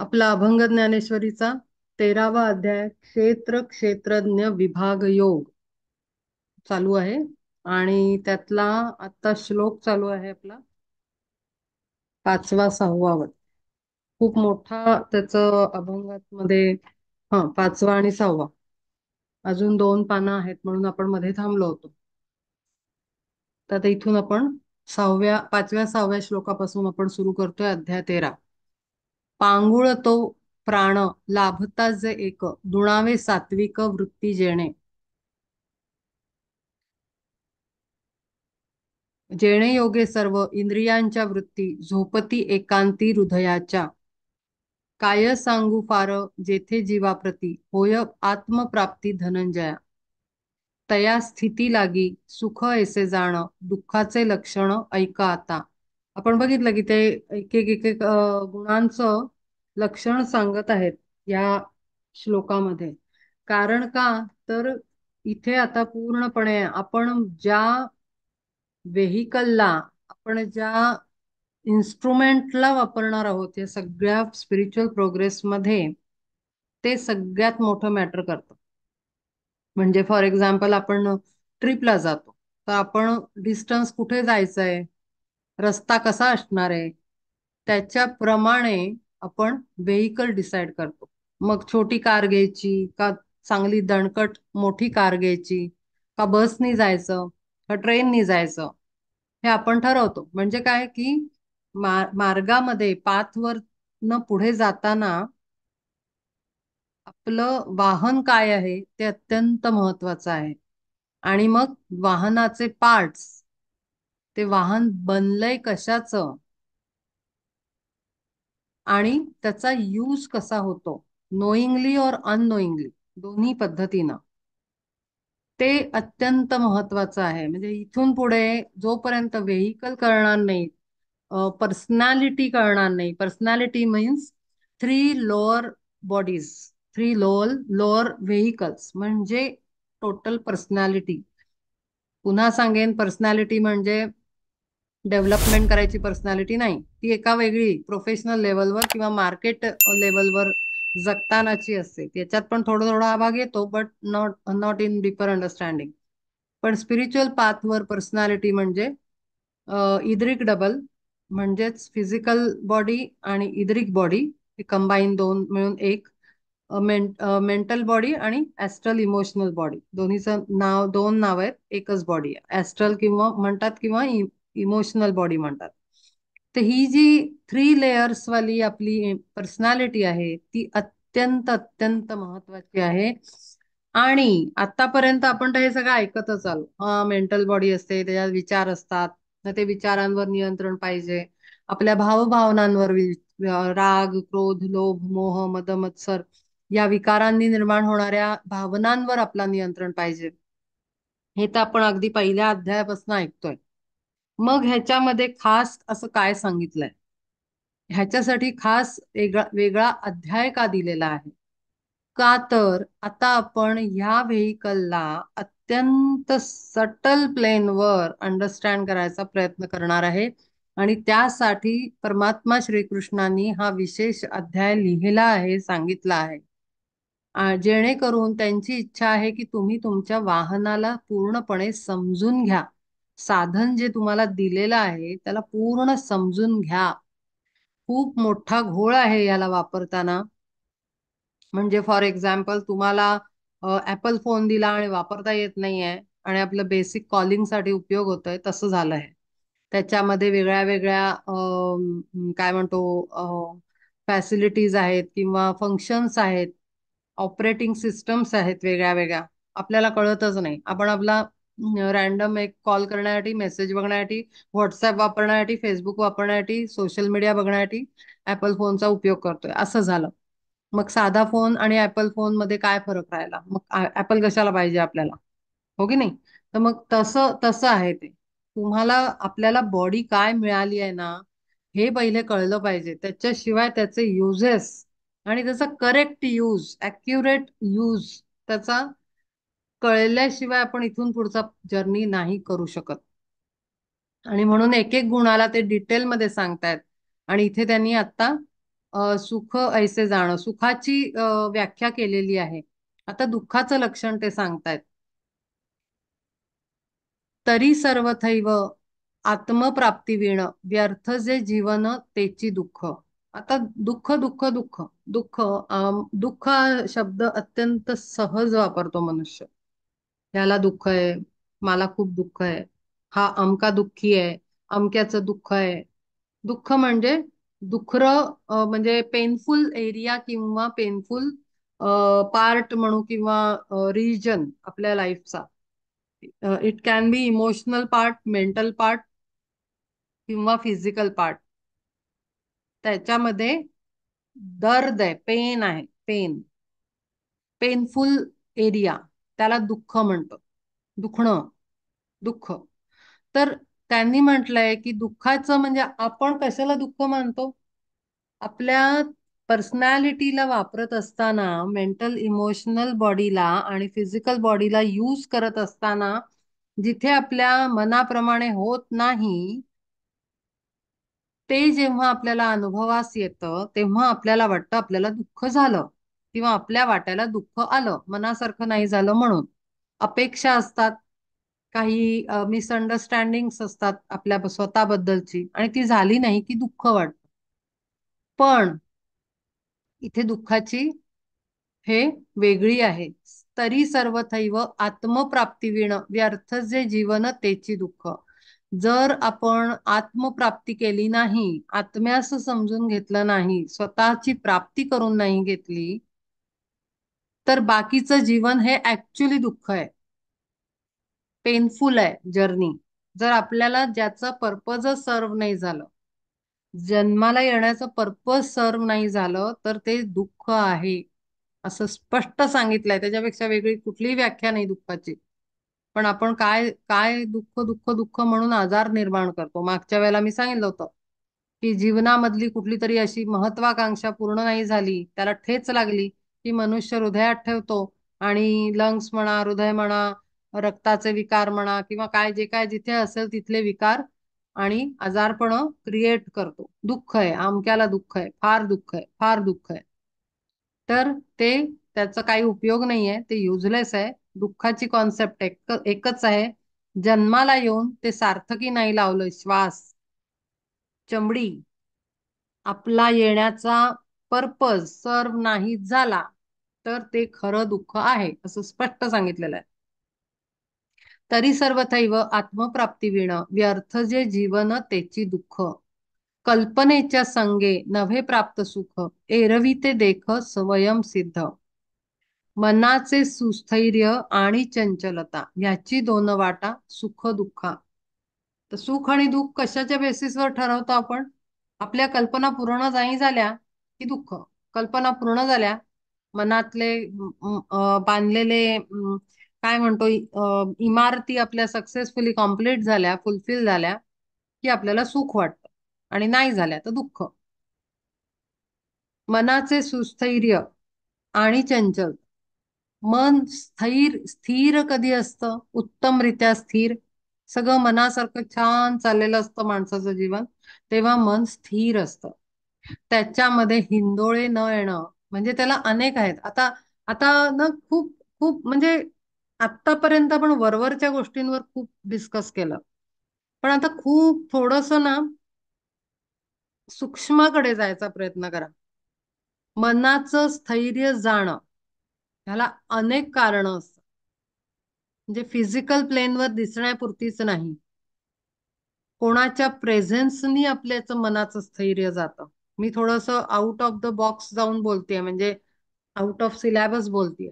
आपला अभंग ज्ञानेश्वरीचा 13वा अध्याय क्षेत्र क्षेत्रज्ञ विभाग योग चालू आहे. आणि त्यातला आता श्लोक चालू आहे आपला 5वा 6वा. खूप मोठा त्याचं अभंगात मध्ये. हा, 5वा आणि 6वा. अजून 2 पानं आहेत म्हणून आपण मध्ये थांबलो होतो. तर आता इथून आपण 5व्या 6व्या श्लोकापासून आपण सुरू करतोय अध्याय 13. पांगुळ तो प्राण लाभता जे एक, दुणावे सात्विक वृत्ती जेणे. जेणे योगे सर्व इंद्रियांच्या वृत्ती, झोपती एकांती हृदयाच्या. काय सांगू फार जेथे जीवाप्रती, होय आत्मप्राप्ती धनंजया. तया स्थिती लागी सुख ऐसे जाण, दुःखाचे लक्षण ऐका आता. आपण बघितलं की ते एक एक गुणांचं लक्षण सांगत आहेत या श्लोकामध्ये. कारण का, तर इथे आता पूर्णपणे आपण ज्या व्हेकलला, आपण ज्या इन्स्ट्रुमेंटला वापरणार आहोत या सगळ्या स्पिरिच्युअल प्रोग्रेसमध्ये, ते सगळ्यात मोठं मॅटर करतं. म्हणजे फॉर एक्झाम्पल आपण ट्रिपला जातो, तर आपण डिस्टन्स कुठे जायचंय, रस्ता कसा असणार आहे, त्याच्याप्रमाणे आपण व्हेकल डिसाईड करतो. मग छोटी कार घ्यायची का चांगली दणकट मोठी कार घ्यायची, का बसनी जायचं का ट्रेननी जायचं, हे आपण ठरवतो. म्हणजे काय की मार्गामध्ये पाथवर न पुढे जाताना आपलं वाहन काय आहे ते अत्यंत महत्वाचं आहे. आणि मग वाहनाचे पार्ट्स, ते वाहन बनलंय कशाचं आणि त्याचा यूज कसा होतो, नोईंगली और अननोईंगली दोन्ही पद्धतीनं, ते अत्यंत महत्वाचं आहे. म्हणजे इथून पुढे जोपर्यंत व्हेकल कळणार नाही, पर्सनॅलिटी कळणार नाही. Personality means 3 lower bodies, 3 lower vehicles म्हणजे टोटल पर्सनॅलिटी. पुन्हा सांगेन, पर्सनॅलिटी म्हणजे डेव्हलपमेंट करायची पर्सनॅलिटी नाही, ती एका वेगळी प्रोफेशनल लेवलवर किंवा मार्केट लेवलवर जगतानाची असते. त्याच्यात पण थोडं थोडा हा भाग येतो, but not not in deeper understanding. पण स्पिरिच्युअल पाथवर पर्सनॅलिटी म्हणजे इद्रिक डबल, म्हणजेच फिजिकल बॉडी आणि इद्रिक बॉडी, हे कंबाईन दोन मिळून एक. मेंटल बॉडी आणि ऍस्ट्रल इमोशनल बॉडी, दोन्हीचं नाव, 2 नाव आहेत, एकच बॉडी आहे. ऍस्ट्रल किंवा म्हणतात किंवा इमोशनल बॉडी म्हणतात. तर ही जी 3 लेयर्स वाली आपली पर्सनॅलिटी आहे ती अत्यंत अत्यंत महत्वाची आहे. आणि आतापर्यंत आपण तर हे सगळं ऐकतच आलो. हा, मेंटल बॉडी असते, त्याच्यात विचार असतात, तर ते विचारांवर नियंत्रण पाहिजे. आपल्या भावभावनांवर, राग क्रोध लोभ मोह मद मत्सर या विकारांनी निर्माण होणाऱ्या भावनांवर आपला नियंत्रण पाहिजे. हे तर आपण अगदी पहिल्या अध्यायापासून ऐकतोय. मग ह्याच्यामध्ये खास असं काय सांगितलंय, ह्याच्यासाठी खास वेगळा वेगळा अध्याय का दिलेला आहे? का तर आता आपण ह्या व्हेकलला अत्यंत सटल प्लेनवर अंडरस्टँड करायचा प्रयत्न करणार आहे. आणि त्यासाठी परमात्मा श्रीकृष्णांनी हा विशेष अध्याय लिहिला आहे, सांगितला आहे. जेणेकरून त्यांची इच्छा आहे की तुम्ही तुमच्या वाहनाला पूर्णपणे समजून घ्या. साधन जे तुम्हाला दिलेलं आहे त्याला पूर्ण समजून घ्या. खूप मोठा घोळ आहे याला वापरताना. म्हणजे फॉर एक्झाम्पल, तुम्हाला ऍपल फोन दिला आणि वापरता येत नाहीये आणि आपलं बेसिक कॉलिंग साठी उपयोग होतोय, तसं झालंय. त्याच्यामध्ये वेगळ्या वेगळ्या काय म्हणतो फॅसिलिटीज आहेत किंवा फंक्शन्स आहेत, ऑपरेटिंग सिस्टम्स आहेत वेगळ्या वेगळ्या. आपल्याला कळतच नाही. आपण आपला रॅन्डम एक कॉल करण्यासाठी, मेसेज बघण्यासाठी, व्हॉट्सअप वापरण्यासाठी, फेसबुक वापरण्यासाठी, सोशल मीडिया बघण्यासाठी ऍपल फोनचा उपयोग करतोय, असं झालं. मग साधा फोन आणि ऍपल फोन मध्ये काय फरक राहिला? मग ऍपल कशाला पाहिजे आपल्याला, हो की नाही? तर मग तसं तसं आहे ते. तुम्हाला आपल्याला बॉडी काय मिळाली आहे ना, हे पहिले कळलं पाहिजे. त्याच्याशिवाय त्याचे युजेस आणि त्याचा करेक्ट यूज, ऍक्युरेट यूज त्याचा कळल्याशिवाय आपण इथून पुढचा जर्नी नाही करू शकत. आणि म्हणून एक एक गुणाला ते डिटेलमध्ये सांगतायत. आणि इथे त्यांनी आता सुख ऐसे जाणं, सुखाची व्याख्या केलेली आहे. आता दुःखाचं लक्षण ते सांगतायत. तरी सर्वथैव आत्मप्राप्ती व्यर्थ जे जीवन तेची दुःख. आता दुःख दुःख दुःख दुःख दुःख हा शब्द अत्यंत सहज वापरतो मनुष्य. ह्याला दुःख आहे, मला खूप दुःख आहे, हा अमका दुःखी आहे, अमक्याचं दुःख आहे. दुःख म्हणजे दुखर म्हणजे पेनफुल एरिया किंवा पेनफुल पार्ट म्हणू किंवा रिजन आपल्या लाईफचा. It can be emotional part, mental part किंवा फिजिकल पार्ट. त्याच्यामध्ये दर्द आहे, पेन आहे, पेनफुल एरिया, त्याला दुःख म्हणतो. दुखणं, दुःख. तर त्यांनी म्हटलंय की दुःखाचं म्हणजे आपण कशाला दुःख मानतो? आपल्या पर्सनॅलिटीला वापरत असताना, मेंटल इमोशनल बॉडीला आणि फिजिकल बॉडीला यूज करत असताना जिथे आपल्या मनाप्रमाणे होत नाही, ते जेव्हा आपल्याला अनुभवास येतं तेव्हा आपल्याला वाटतं आपल्याला दुःख झालं किंवा आपल्या वाट्याला दुःख आलं, मनासारखं नाही झालं म्हणून. अपेक्षा असतात, काही मिसअंडरस्टँडिंग्स असतात आपल्या स्वतःबद्दलची आणि ती झाली नाही की दुःख वाटतं. पण इथे दुःखाची हे वेगळी आहे. तरी सर्वथैव आत्मप्राप्ती व्यर्थ जे जीवन तेची दुःख. जर आपण आत्मप्राप्ती केली नाही, आत्म्यास समजून घेतलं नाही, स्वतःची प्राप्ती करून नाही घेतली, तर बाकीचं जीवन हे ऍक्च्युली दुःख आहे, पेनफुल आहे जर्नी. जर आपल्याला ज्याचं पर्पजच सर्व नाही झालं, जन्माला येण्याचं पर्पज सर्व नाही झालं, तर ते दुःख आहे असं स्पष्ट सांगितलंय. त्याच्यापेक्षा वेगळी कुठलीही व्याख्या नाही दुःखाची. पण आपण काय काय दुःख दुःख दुःख म्हणून आजार निर्माण करतो. मागच्या वेळेला मी सांगितलं होतं की जीवनामधली कुठली तरी अशी महत्वाकांक्षा पूर्ण नाही झाली, त्याला ठेच लागली की मनुष्य हृदयात ठेवतो आणि लंग्स म्हणा, हृदय म्हणा, रक्ताचे विकार म्हणा किंवा काय जे काय जिथे असेल तिथले विकार आणि आजारपण क्रिएट करतो. दुःख आहे, अमक्याला दुःख आहे, फार दुःख आहे, फार दुःख आहे. तर ते त्याचा काही उपयोग नाहीये, ते युजलेस आहे. दुःखाची कॉन्सेप्ट एकच आहे, जन्माला येऊन ते सार्थकी नाही लावलं श्वास, चमडी, आपला येण्याचा पर्पज सर्व नाही झाला, तर ते खरं दुःख आहे असं स्पष्ट सांगितलेलं आहे. तरी सर्वथैव आत्मप्राप्ती व्यर्थ जे जीवन तेची दुःख. कल्पनेच्या संगे नव्हे प्राप्त सुख, एरवी ते देख स्वयं सिद्ध. मनाचे सुस्थैर्य आणि चंचलता याची दोन वाटा सुख दुःखा. तर सुख आणि दुःख कशाच्या बेसिसवर ठरवतो आपण? आपल्या कल्पना पूर्ण नाही झाल्या की दुःख, कल्पना पूर्ण झाल्या, मनातले बांधलेले काय म्हणतो इमारती आपल्या सक्सेसफुली कम्प्लीट झाल्या, फुलफिल झाल्या की आपल्याला सुख वाटतं आणि नाही झाल्या तर दुःख. मनाचे सुस्थैर्य आणि चंचल. मन स्थिर स्थिर कधी असतं? उत्तमरित्या स्थिर, सगळं मनासारखं छान चाललेलं असतं माणसाचं जीवन, तेव्हा मन स्थिर असतं. त्याच्यामध्ये हिंदोळे न येणं म्हणजे त्याला अनेक आहेत. आता आता ना खूप खूप म्हणजे आतापर्यंत आपण वरवरच्या गोष्टींवर खूप डिस्कस केलं, पण आता खूप थोडस ना सूक्ष्माकडे जायचा प्रयत्न करा. मनाचं स्थैर्य जाणं, ह्याला अनेक कारणं असतात. म्हणजे फिजिकल प्लेनवर दिसण्यापुरतीच नाही, कोणाच्या प्रेझेन्सनी आपल्याचं मनाचं स्थैर्य जातं. मी थोडस आउट ऑफ द बॉक्स जाऊन बोलतेय, म्हणजे आउट ऑफ सिलेबस बोलतेय,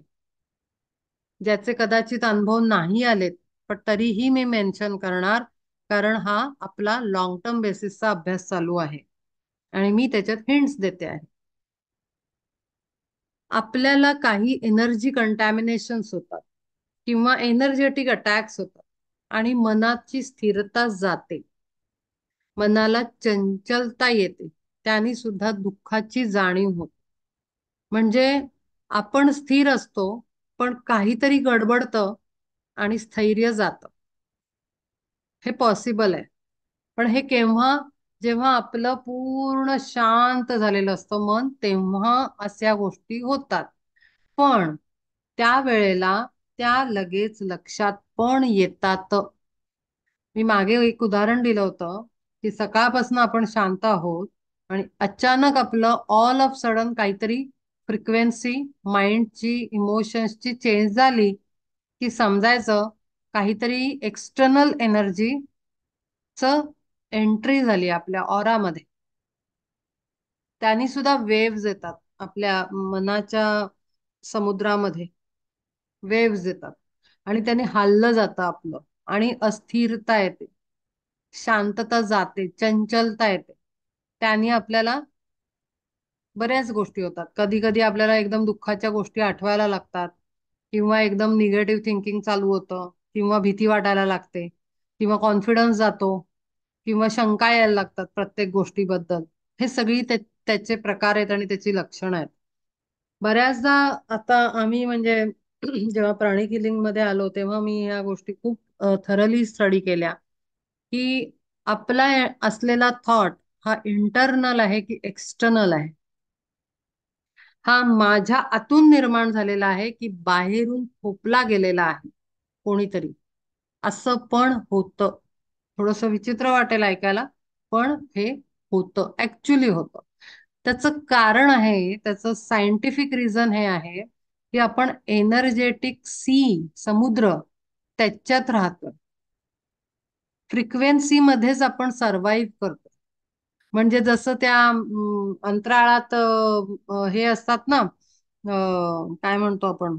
ज्याचे कदाचित अनुभव नाही आलेत, पण तरीही मी मेन्शन करणार, कारण हा आपला लॉंग टर्म बेसिसचा अभ्यास चालू आहे आणि मी त्याच्यात हिंट्स देते आहे. आपल्याला काही एनर्जी कंटॅमिनेशन्स होतात किंवा एनर्जेटिक अटॅक्स होतात आणि मनाची स्थिरता जाते, मनाला चंचलता येते, त्याने सुद्धा दुःखाची जाणीव होते. म्हणजे आपण स्थिर असतो पण काहीतरी गडबडतं आणि स्थैर्य जातं. हे पॉसिबल आहे. पण हे केव्हा? जेव्हा आपलं पूर्ण शांत झालेलं असतं मन, तेव्हा अशा गोष्टी होतात. पण त्या वेळेला त्या लगेच लक्षात पण येतात. मी मागे एक उदाहरण दिलं होतं की सकाळपासून आपण शांत आहोत आणि अचानक आपलं ऑल ऑफ सडन काहीतरी फ्रिक्वेन्सी माइंडची इमोशन्सची चेंज झाली की समजायचं काहीतरी एक्सटर्नल एनर्जी च एंट्री झाली आपल्या ऑरामध्ये. त्यांनी सुद्धा वेव्ज येतात आपल्या मनाच्या समुद्रामध्ये. वेव्ज येतात आणि त्याने हललं जातं आपलं आणि अस्थिरता येते, शांतता जाते, चंचलता येते. त्याने आपल्याला बऱ्याच गोष्टी होतात. कधी कधी आपल्याला एकदम दुःखाच्या गोष्टी आठवायला लागतात किंवा एकदम निगेटिव्ह थिंकिंग चालू होतं किंवा भीती वाटायला लागते किंवा कॉन्फिडन्स जातो किंवा शंका यायला लागतात प्रत्येक गोष्टीबद्दल. हे सगळी त्याचे प्रकार आहेत आणि त्याची लक्षणं आहेत. बऱ्याचदा आता आम्ही म्हणजे जेव्हा प्राणिक हिलिंग मध्ये आलो तेव्हा मी ह्या गोष्टी खूप थरली स्टडी केल्या की आपला असलेला थॉट हा इंटरनल आहे की एक्सटर्नल आहे. हा माझ्या आतून निर्माण झालेला आहे की बाहेरून थोपला गेलेला आहे कोणीतरी. असं पण होतं. थोडस विचित्र वाटेल ऐकायला, पण हे होतं, ऍक्च्युली होतं. त्याचं कारण आहे, त्याचं सायंटिफिक रिझन हे आहे की आपण एनर्जेटिक समुद्र त्याच्यात राहतो. फ्रिक्वेन्सी मध्येच आपण सर्वाईव्ह करतो. म्हणजे जसं त्या अंतराळात हे असतात ना, काय म्हणतो आपण,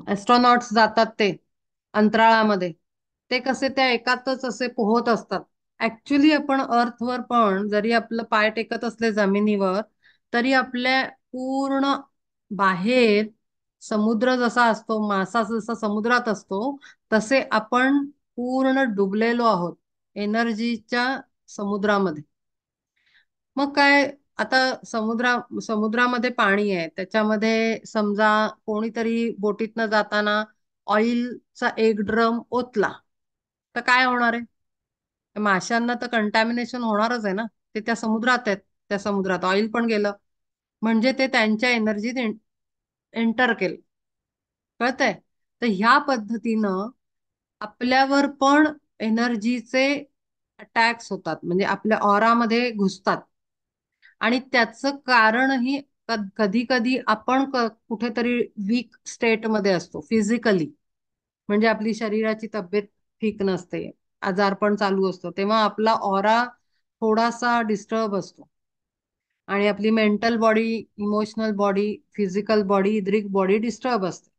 ऍस्ट्रॉनॉट्स जातात ते अंतराळामध्ये. ते कसे त्या एकातच असे पोहत असतात. ऍक्च्युली आपण अर्थवर पण जरी आपलं पाय टेकत असले जमिनीवर, तरी आपल्या पूर्ण बाहेर समुद्र जसा असतो, मासा जसा समुद्रात असतो, तसे आपण पूर्ण डुबलेलो आहोत एनर्जीच्या समुद्रामध्ये. मग काय, आता समुद्रामध्ये पाणी आहे, त्याच्यामध्ये समजा कोणीतरी बोटीतनं जाताना ऑइलचा एक ड्रम ओतला, तर काय होणार आहे? माशांना तर कंटॅमिनेशन होणारच आहे ना. ते त्या समुद्रात आहेत, त्या समुद्रात ऑइल पण गेलं म्हणजे ते त्यांच्या एनर्जीत एंटर केलं. कळतंय? तर ह्या पद्धतीनं आपल्यावर पण एनर्जीचे अटॅक्स होतात, म्हणजे आपल्या ऑरामध्ये घुसतात. आणि त्याचं कारणही कधी कधी आपण कुठेतरी वीक स्टेटमध्ये असतो फिजिकली. म्हणजे आपली शरीराची तब्येत ठीक नसते, आजारपण चालू असतो, तेव्हा आपला ऑरा थोडासा डिस्टर्ब असतो आणि आपली mental body, emotional body, physical body, etheric body disturb असते.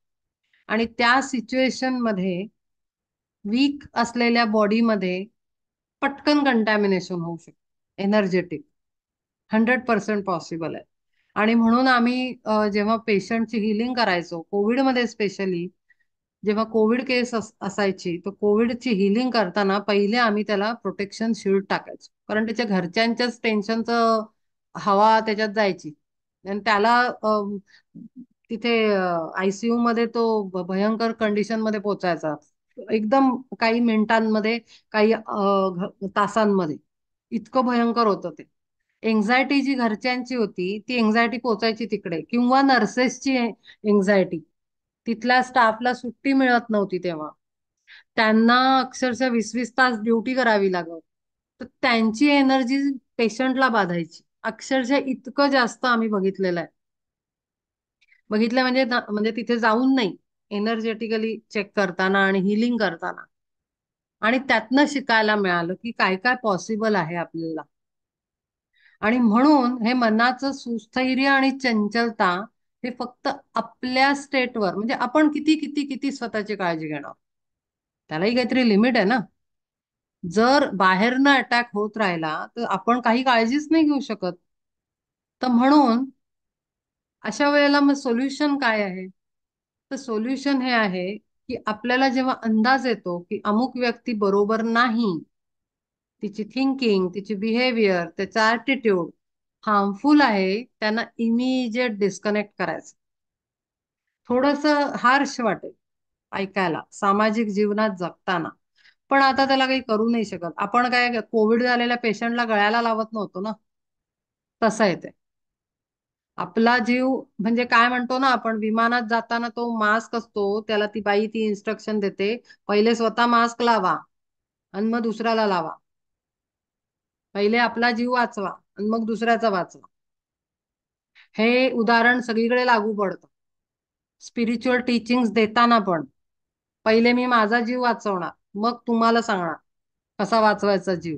आणि त्या सिच्युएशन मध्ये वीक असलेल्या बॉडीमध्ये पटकन कंटॅमिनेशन होऊ शकतं एनर्जेटिक. 100% पॉसिबल आहे. आणि म्हणून आम्ही जेव्हा पेशंटची हिलिंग करायचो कोविडमध्ये स्पेशली, जेव्हा कोविड केस असायची, तर कोविडची हिलिंग करताना पहिले आम्ही त्याला प्रोटेक्शन शिल्ड टाकायचो, कारण त्याच्या घरच्यांच्याच टेन्शनचं हवा त्याच्यात जायची. आणि त्याला तिथे आयसीयू मध्ये तो भयंकर कंडिशन मध्ये पोहोचायचा एकदम काही मिनिटांमध्ये, काही तासांमध्ये. इतकं भयंकर होतं ते. एन्झायटी जी घरच्यांची होती ती एन्झायटी पोचायची तिकडे, किंवा नर्सेसची एन्झायटी. तिथल्या स्टाफला सुट्टी मिळत नव्हती तेव्हा, त्यांना अक्षरशः 20-20 तास ड्युटी करावी लागत. तर त्यांची एनर्जी पेशंटला बाधायची. अक्षरशः इतकं जास्त आम्ही बघितलेलं आहे. बघितलं म्हणजे म्हणजे तिथे जाऊन नाही, एनर्जेटिकली चेक करताना आणि हिलिंग करताना. आणि त्यातनं शिकायला मिळालं की काय काय पॉसिबल आहे आपल्याला. आणि म्हणून हे मनाचं सुस्थैर्य आणि चंचलता हे फक्त आपल्या स्टेटवर, म्हणजे आपण किती किती किती स्वतःची काळजी घेणार, त्यालाही काहीतरी लिमिट आहे ना. जर बाहेरनं अटॅक होत राहिला तर आपण काही काळजीच नाही घेऊ शकत. तर म्हणून अशा वेळेला मग सोल्युशन काय आहे? तर सोल्युशन हे आहे की आपल्याला जेव्हा अंदाज येतो की अमुक व्यक्ती बरोबर नाही, तिची थिंकिंग, तिची बिहेवियर, त्याचा ऍटिट्यूड हार्मफुल आहे, त्यांना इमिजिएट डिस्कनेक्ट करायचं. थोडस हार्श वाटेल ऐकायला सामाजिक जीवनात जगताना, पण आता त्याला काही करू नाही शकत. आपण काय कोविड झालेल्या पेशंटला गळ्याला लावत नव्हतो ना, तसं आहे ते. आपला जीव म्हणजे काय म्हणतो ना आपण, विमानात जाताना तो मास्क असतो, त्याला ती बाई ती इन्स्ट्रक्शन देते, पहिले स्वतः मास्क लावा आणि मग दुसऱ्याला लावा. पहिले आपला जीव वाचवा आणि मग दुसऱ्याचा वाचवा. हे उदाहरण सगळीकडे लागू पडतं. स्पिरिच्युअल टीचिंग्स देताना पण पहिले मी माझा जीव वाचवणार, मग तुम्हाला सांगणार कसा वाचवायचा जीव.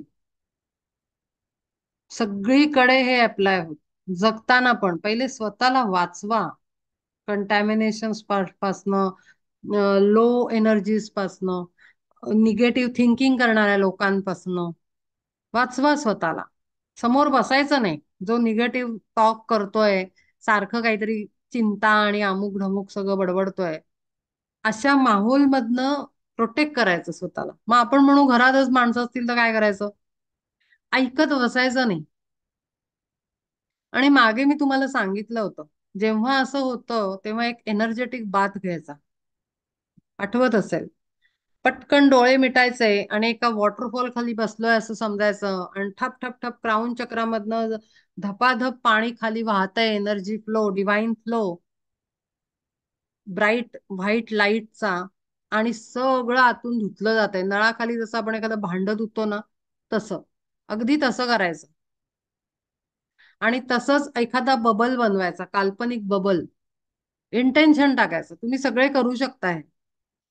सगळीकडे हे अप्लाय होत. जगताना पण पहिले स्वतःला वाचवा. कंटॅमिनेशन पासनं, लो एनर्जीज पासनं, निगेटिव्ह थिंकिंग करणाऱ्या लोकांपासनं वाचवा स्वतःला. समोर बसायचं नाही. जो निगेटिव्ह टॉक करतोय, सारखं काहीतरी चिंता आणि अमुक ढमुक सगळं बडबडतोय, अशा माहोल मधनं प्रोटेक्ट करायचं स्वतःला. मग आपण म्हणू घरातच माणसं असतील तर काय करायचं? ऐकत बसायचं नाही. आणि मागे मी तुम्हाला सांगितलं होतं, जेव्हा असं होतं तेव्हा एक एनर्जेटिक बाथ घ्यायचा, आठवत असेल. पटकन डोळे मिटायचे आणि एका वॉटरफॉल खाली बसलोय असं समजायचं, आणि ठप ठप ठप क्राऊन चक्रामधनं धपाधप पाणी खाली वाहतंय, energy flow, divine flow, bright white लाईटचा, आणि सगळं आतून धुतलं जातंय. नळाखाली जसं आपण एखादं भांड धुतो ना, तसं अगदी तसं करायचं. आणि तसंच एखादा बबल बनवायचा, काल्पनिक बबल. इंटेन्शन टाकायचं. तुम्ही सगळे करू शकताय,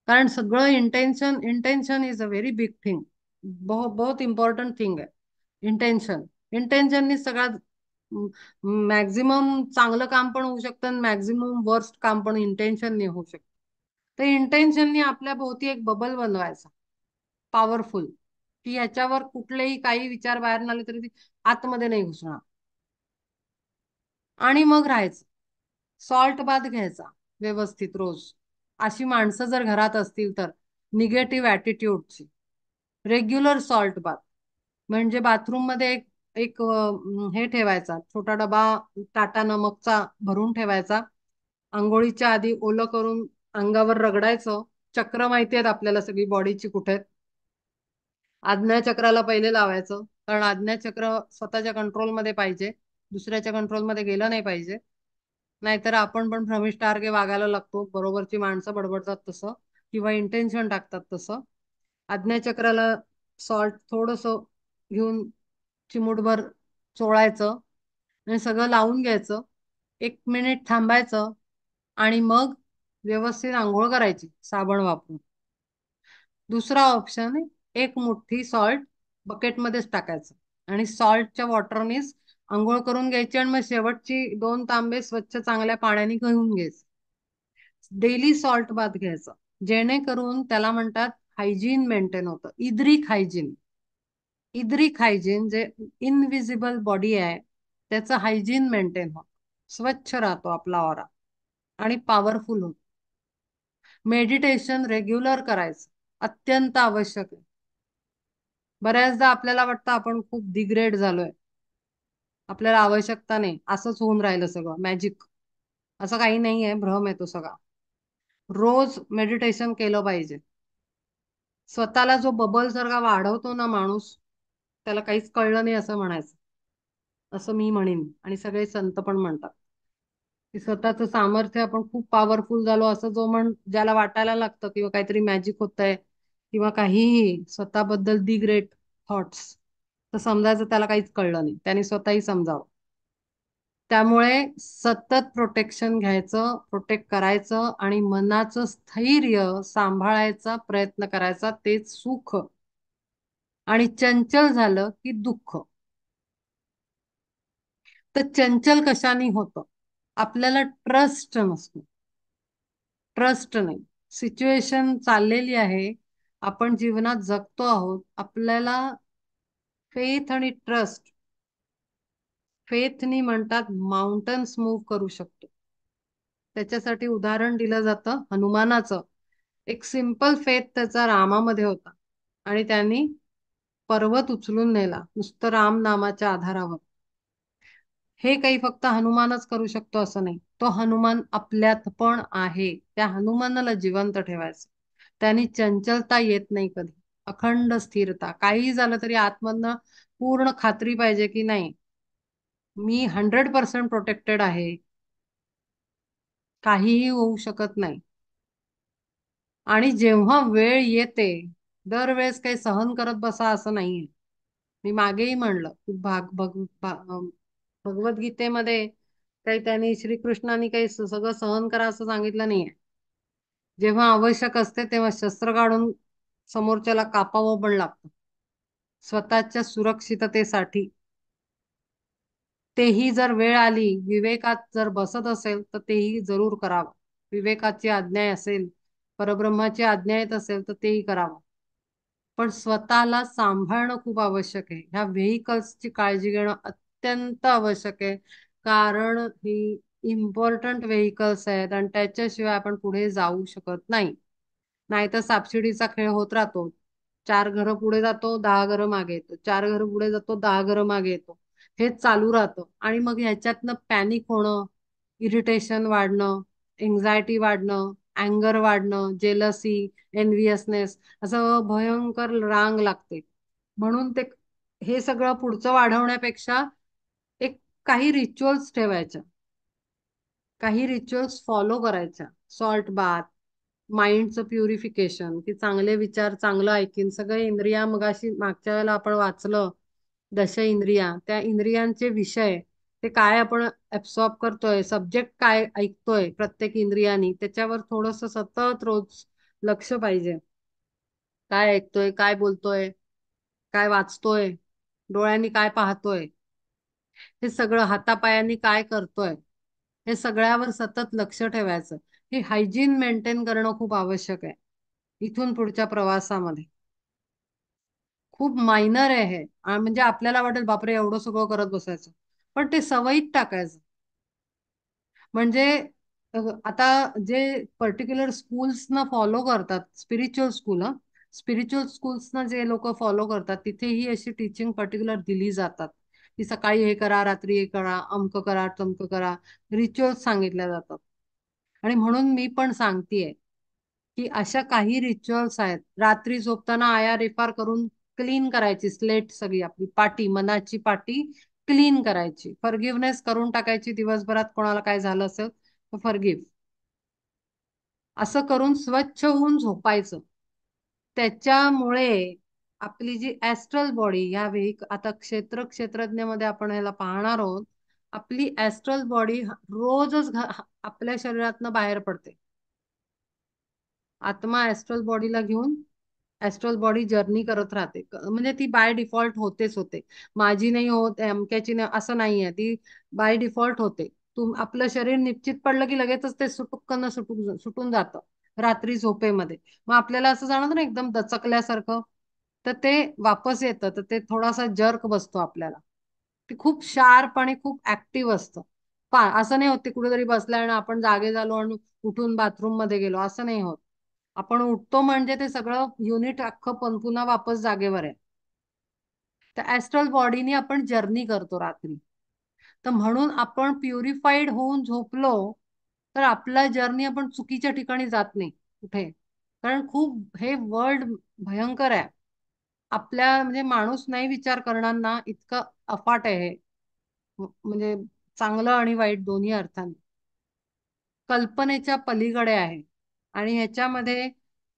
कारण सगळं intention, intention is a very big thing. बहुत इम्पॉर्टंट थिंग आहे इंटेन्शन. इंटेन्शननी सगळ्यात मॅक्झिमम चांगलं काम पण होऊ शकतं आणि मॅक्झिमम वर्स्ट काम पण इंटेन्शननी होऊ शकतं. तर इंटेन्शननी आपल्या भोवती एक बबल बनवायचा, पॉवरफुल, की ह्याच्यावर कुठलेही काही विचार बाहेर आले तरी ती आतमध्ये नाही घुसणार. आणि मग राहायचं. सॉल्ट बाथ घ्यायचा व्यवस्थित रोज. अशी माणसं जर घरात असतील तर, निगेटिव्ह ऍटिट्यूडची, रेग्युलर सॉल्ट बाथ. म्हणजे बाथरूम मध्ये एक एक हे ठेवायचा छोटा डबा, टाटा नमकचा भरून ठेवायचा. आंघोळीच्या आधी ओलं करून अंगावर रगडायचं. चक्र माहिती आहेत आपल्याला सगळी बॉडीची कुठे आहेत. आज्ञाचक्राला पहिले लावायचं, कारण आज्ञाचक्र स्वतःच्या कंट्रोलमध्ये पाहिजे, दुसऱ्याच्या कंट्रोलमध्ये गेलं नाही पाहिजे. नाहीतर आपण पण भ्रमिष्ठासारखे वागायला लागतो, बरोबरची माणसं बडबडतात तसं, किंवा इंटेन्शन टाकतात तसं. आज्ञाचक्राला सॉल्ट थोडस घेऊन चिमूटभर चोळायचं आणि सगळं लावून घ्यायचं. 1 मिनिट थांबायचं आणि मग व्यवस्थित आंघोळ करायची साबण वापरून. दुसरा ऑप्शन आहे, एक मुठ्ठी सॉल्ट बकेटमध्येच टाकायचं आणि सॉल्टच्या वॉटरनेच आंघोळ करून घ्यायची, आणि मग शेवटची 2 तांबे स्वच्छ चांगल्या पाण्याने घेऊन घ्यायचे. डेली सॉल्ट बाथ घ्यायचं, जेणेकरून त्याला म्हणतात हायजीन मेंटेन होतं, इद्रिक हायजीन. इद्रिक हायजीन जे इनविजिबल बॉडी आहे, त्याचं हायजीन मेंटेन होतं, स्वच्छ राहतो आपला ऑरा आणि पॉवरफुल होतो. मेडिटेशन रेग्युलर करायचं अत्यंत आवश्यक आहे. बऱ्याचदा आपल्याला वाटतं आपण खूप डिग्रेड झालोय, आपल्याला आवश्यकता नाही, असंच होऊन राहिलं सगळं मॅजिक. असं काही नाही आहे, भ्रम आहे तो सगळा. रोज मेडिटेशन केलं पाहिजे. स्वतःला जो बबल सारखा वाढवतो ना माणूस, त्याला काहीच कळलं नाही असं म्हणायचं, असं मी म्हणेन. आणि सगळे संत पण म्हणतात की स्वतःचं सामर्थ्य आपण खूप पॉवरफुल झालो, असं जो ज्याला वाटायला लागतं किंवा काहीतरी मॅजिक होतंय किंवा काहीही स्वतःबद्दल दी ग्रेट थॉट्स, तर समजायचं त्याला काहीच कळलं नाही, त्यांनी स्वतःही समजावं. त्यामुळे सतत प्रोटेक्शन घ्यायचं, प्रोटेक्ट करायचं आणि मनाचं स्थैर्य सांभाळायचा प्रयत्न करायचा, तेच सुख. आणि चंचल झालं की दुःख. तर चंचल कशाने होतं? आपल्याला ट्रस्ट नसतो. ट्रस्ट नाही. सिच्युएशन चाललेली आहे, आपण जीवनात जगतो आहोत, आपल्याला फेथ आणि ट्रस्ट, फेथनी म्हणतात माउंटन्स मूव्ह करू शकतो. त्याच्यासाठी उदाहरण दिलं जातं हनुमानाचं. एक सिंपल फेथ त्याचा रामामध्ये होता, आणि त्यांनी पर्वत उचलून नेला नुसतं राम नामाच्या आधारावर. हे काही फक्त हनुमानच करू शकतो असं नाही, तो हनुमान आपल्यात पण आहे. त्या हनुमानाला जिवंत ठेवायचं. त्यांनी चंचलता येत नाही कधी, अखंड स्थिरता. काही झालं तरी आतमधनं पूर्ण खात्री पाहिजे की नाही, मी 100% प्रोटेक्टेड आहे, काहीही होऊ शकत नाही. आणि जेव्हा वेळ येते, दरवेळेस काही सहन करत बसा असं नाहीये. मी मागेही म्हणलं की भगवद्गीतेमध्ये काही त्यांनी श्रीकृष्णाने काही सगळं सहन करा असं सांगितलं नाहीये. जेव्हा आवश्यक असते तेव्हा शस्त्र काढून समोरच्याला कापावं पण लागतं, स्वतःच्या सुरक्षिततेसाठी. तेही जर वेळ आली, विवेकात जर बसत असेल तर तेही जरूर करावं. विवेकाची आज्ञा असेल, परब्रह्माची आज्ञा येत असेल तर तेही करावं. पण स्वतःला सांभाळणं खूप आवश्यक आहे. ह्या व्हेकल्सची काळजी घेणं अत्यंत आवश्यक आहे. कारण ही इम्पॉर्टंट व्हेकल्स आहेत आणि त्याच्याशिवाय आपण पुढे जाऊ शकत नाही. नाहीतर सबसिडीचा खेळ होत राहतो. 4 घरं पुढे जातो, 10 घरं मागे येतो. 4 घरं पुढे जातो, 10 घरं मागे येतो. हेच चालू राहतं आणि मग ह्याच्यातनं पॅनिक होणं, इरिटेशन वाढणं, एन्झायटी वाढणं, अँगर वाढणं, जेलसी, एनव्हियसनेस, असं भयंकर रांग लागते. म्हणून ते हे सगळं पुढचं वाढवण्यापेक्षा एक काही रिच्युअल्स ठेवायच्या, काही रिच्युअल्स फॉलो करायच्या. सॉल्ट बाथ, माइंडचं प्युरिफिकेशन, की चांगले विचार चांगलं ऐकीन. सगळे इंद्रिया मगाशी मागच्या वेळेला आपण वाचलं, दश इंद्रिया, त्या इंद्रियांचे विषय, ते काय आपण ऍब्सॉर्ब करतोय, सब्जेक्ट काय ऐकतोय प्रत्येक इंद्रियानी, त्याच्यावर थोडस सतत रोज लक्ष पाहिजे. काय ऐकतोय, काय बोलतोय, काय वाचतोय, डोळ्यांनी काय पाहतोय, हे सगळं हातापायांनी काय करतोय, हे सगळ्यावर सतत लक्ष ठेवायचं. हे हायजीन मेंटेन करणं खूप आवश्यक आहे इथून पुढच्या प्रवासामध्ये. खूप मायनर आहे हे. म्हणजे आपल्याला वाटेल बापरे एवढं सगळं करत बसायचं, पण ते सवयीत टाकायचं. म्हणजे आता जे पर्टिक्युलर स्कूल्सना फॉलो करतात, स्पिरिच्युअल स्कूल, स्पिरिच्युअल स्कूल्सना जे लोक फॉलो करतात तिथे ही अशी टीचिंग पर्टिक्युलर दिली जातात, की सकाळी हे करा, रात्री हे करा, अमक करा, तमक करा, रिच्युअल्स सांगितल्या जातात. आणि म्हणून मी पण सांगतेय की अशा काही रिच्युअल्स आहेत. रात्री झोपताना आया रेफार करून क्लीन करायची स्लेट, सगळी आपली पाटी, मनाची पाटी क्लीन करायची, फॉरगिव्हनेस करून टाकायची. दिवसभरात कोणाला काय झालं असेल तर फॉरगिव्ह, असं करून स्वच्छ होऊन झोपायचं. त्याच्यामुळे आपली जी ऍस्ट्रल बॉडी, या आता क्षेत्रज्ञ आपण ह्याला पाहणार आहोत. आपली ऍस्ट्रल बॉडी रोजच आपल्या शरीरातनं बाहेर पडते. आत्मा ऍस्ट्रल बॉडीला घेऊन ऍस्ट्रल बॉडी जर्नी करत राहते. म्हणजे ती बाय डिफॉल्ट होतेच होते. माझी नाही होत, अमक्याची नाही असं नाहीये, ती बाय डिफॉल्ट होते. आपलं शरीर निश्चित पडलं की लगेचच ते सुटुक्कन सुटून जातं रात्री झोपेमध्ये. मग आपल्याला असं जाणवतं ना एकदम दचकल्यासारखं, तर ते वापस येतं. तर ते थोडासा जर्क बसतो आपल्याला. ते खूप शार्प आणि खूप ऍक्टिव्ह असतं. असं नाही होत ते कुठेतरी बसलाय आणि आपण जागे झालो आणि उठून बाथरूम मध्ये गेलो, असं नाही होत. आपण उठतो म्हणजे ते सगळं युनिट अख्खं पण पुन्हा वापस जागेवर आहे. तर ऍस्ट्रल बॉडीने आपण जर्नी करतो रात्री. तर म्हणून आपण प्युरिफाईड होऊन झोपलो तर आपला जर्नी आपण चुकीच्या ठिकाणी जात नाही कुठे. कारण खूप हे वर्ल्ड भयंकर आहे. आपल्या म्हणजे माणूस नाही विचार करणार ना इतकं अफाट आहे हे. म्हणजे चांगलं आणि वाईट दोन्ही अर्थाने कल्पनेच्या पलीकडे आहे. आणि ह्याच्यामध्ये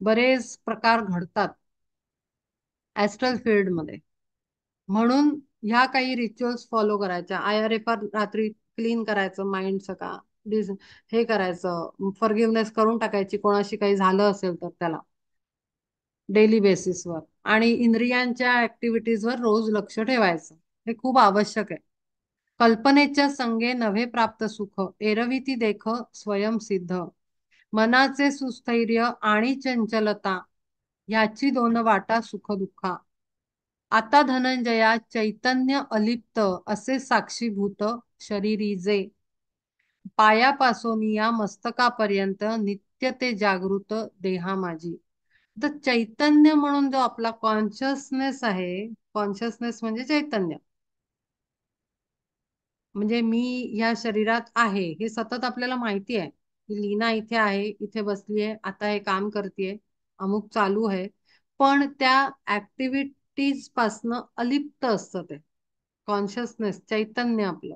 बरेच प्रकार घडतात ऍस्ट्रल फील्ड मध्ये. म्हणून ह्या काही रिच्युअल्स फॉलो करायच्या. आयआरएफआर रात्री क्लीन करायचं माइंड सगळा, हे करायचं, फॉरगिव्हनेस करून टाकायची कोणाशी काही झालं असेल तर त्याला, डेली बेसिसवर. आणि इंद्रियांच्या ऍक्टिव्हिटीजवर रोज लक्ष ठेवायचं, हे खूप आवश्यक आहे. कल्पनेच्या संगे नव्हे प्राप्त सुख, एरविती देख स्वयंसिद्ध. मनाचे सुस्थैर्य आणि चंचलता ह्याची दोन वाटा सुख दुःखा. आता धनंजया चैतन्य अलिप्त असे साक्षीभूत शरीरी जे, पायापासून या मस्तकापर्यंत नित्य ते जागृत देहा माझी. तर चैतन्य म्हणून जो आपला कॉन्शियसनेस आहे, कॉन्शियसनेस म्हणजे चैतन्य, म्हणजे मी या शरीरात आहे हे सतत आपल्याला माहिती आहे, की लीना इथे आहे, इथे बसली आहे, आता हे काम करतेय, अमुक चालू आहे. पण त्या ऍक्टिव्हिटीज पासनं अलिप्त असतं ते. कॉन्शियसनेस, चैतन्य आपलं,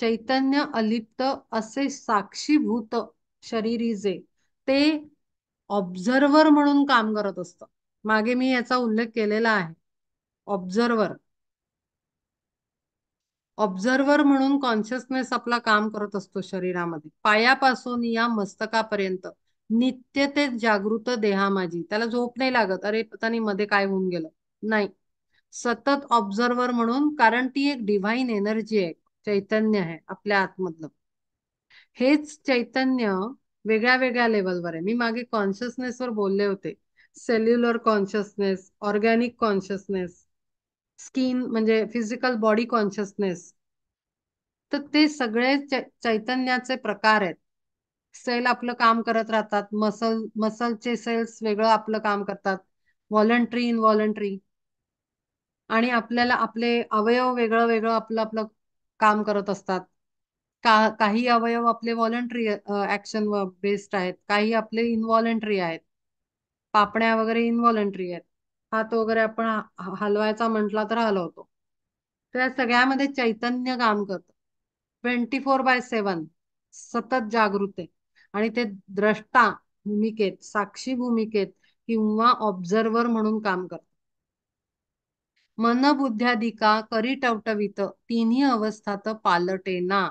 चैतन्य अलिप्त असे साक्षीभूत शरीरी जे, ते ऑब्झर्वर म्हणून काम करत असतं. मागे मी याचा उल्लेख केलेला आहे. ऑब्झर्वर, ऑब्झर्वर म्हणून कॉन्शियसनेस आपला काम करत असतो शरीरामध्ये, पायापासून या मस्तकापर्यंत. नित्य ते जागृत देहा माझी, त्याला झोप नाही लागत, अरे पता नाही मध्ये काय होऊन गेलं, नाही. सतत ऑब्झर्वर म्हणून, कारण ती एक डिव्हाइन एनर्जी आहे, चैतन्य आहे आपल्या आतमधलं. हेच चैतन्य वेगळ्या वेगळ्या लेवलवर आहे. मी मागे कॉन्शियसनेसवर बोलले होते. Cellular consciousness, organic consciousness, skin म्हणजे फिजिकल बॉडी कॉन्शियसनेस. तर ते सगळे चैतन्याचे प्रकार आहेत. सेल आपलं काम करत राहतात, मसलचे सेल्स वेगळं आपलं काम करतात, व्हॉलंटरी इनव्हॉलंटरी. आणि आपल्याला आपले अवयव वेगळं वेगळं आपलं आपलं काम करत असतात. काही अवयव आपले व्हॉलंटरी ऍक्शन बेस्ड आहेत, काही आपले इनव्हॉलंटरी आहेत. पापण्या वगैरे इनव्हॉलंटरी आहेत. हात वगैरे आपण हलवायचा म्हटला तर हलवतो. त्या सगळ्यामध्ये चैतन्य काम करतं, 24/7, सतत जागृत आहे. आणि ते द्रष्टा भूमिकेत, साक्षी भूमिकेत किंवा ऑब्झर्वर म्हणून काम करतं. मन बुद्ध्यादिका करी टवटवीत, तिन्ही अवस्थात पालटेना.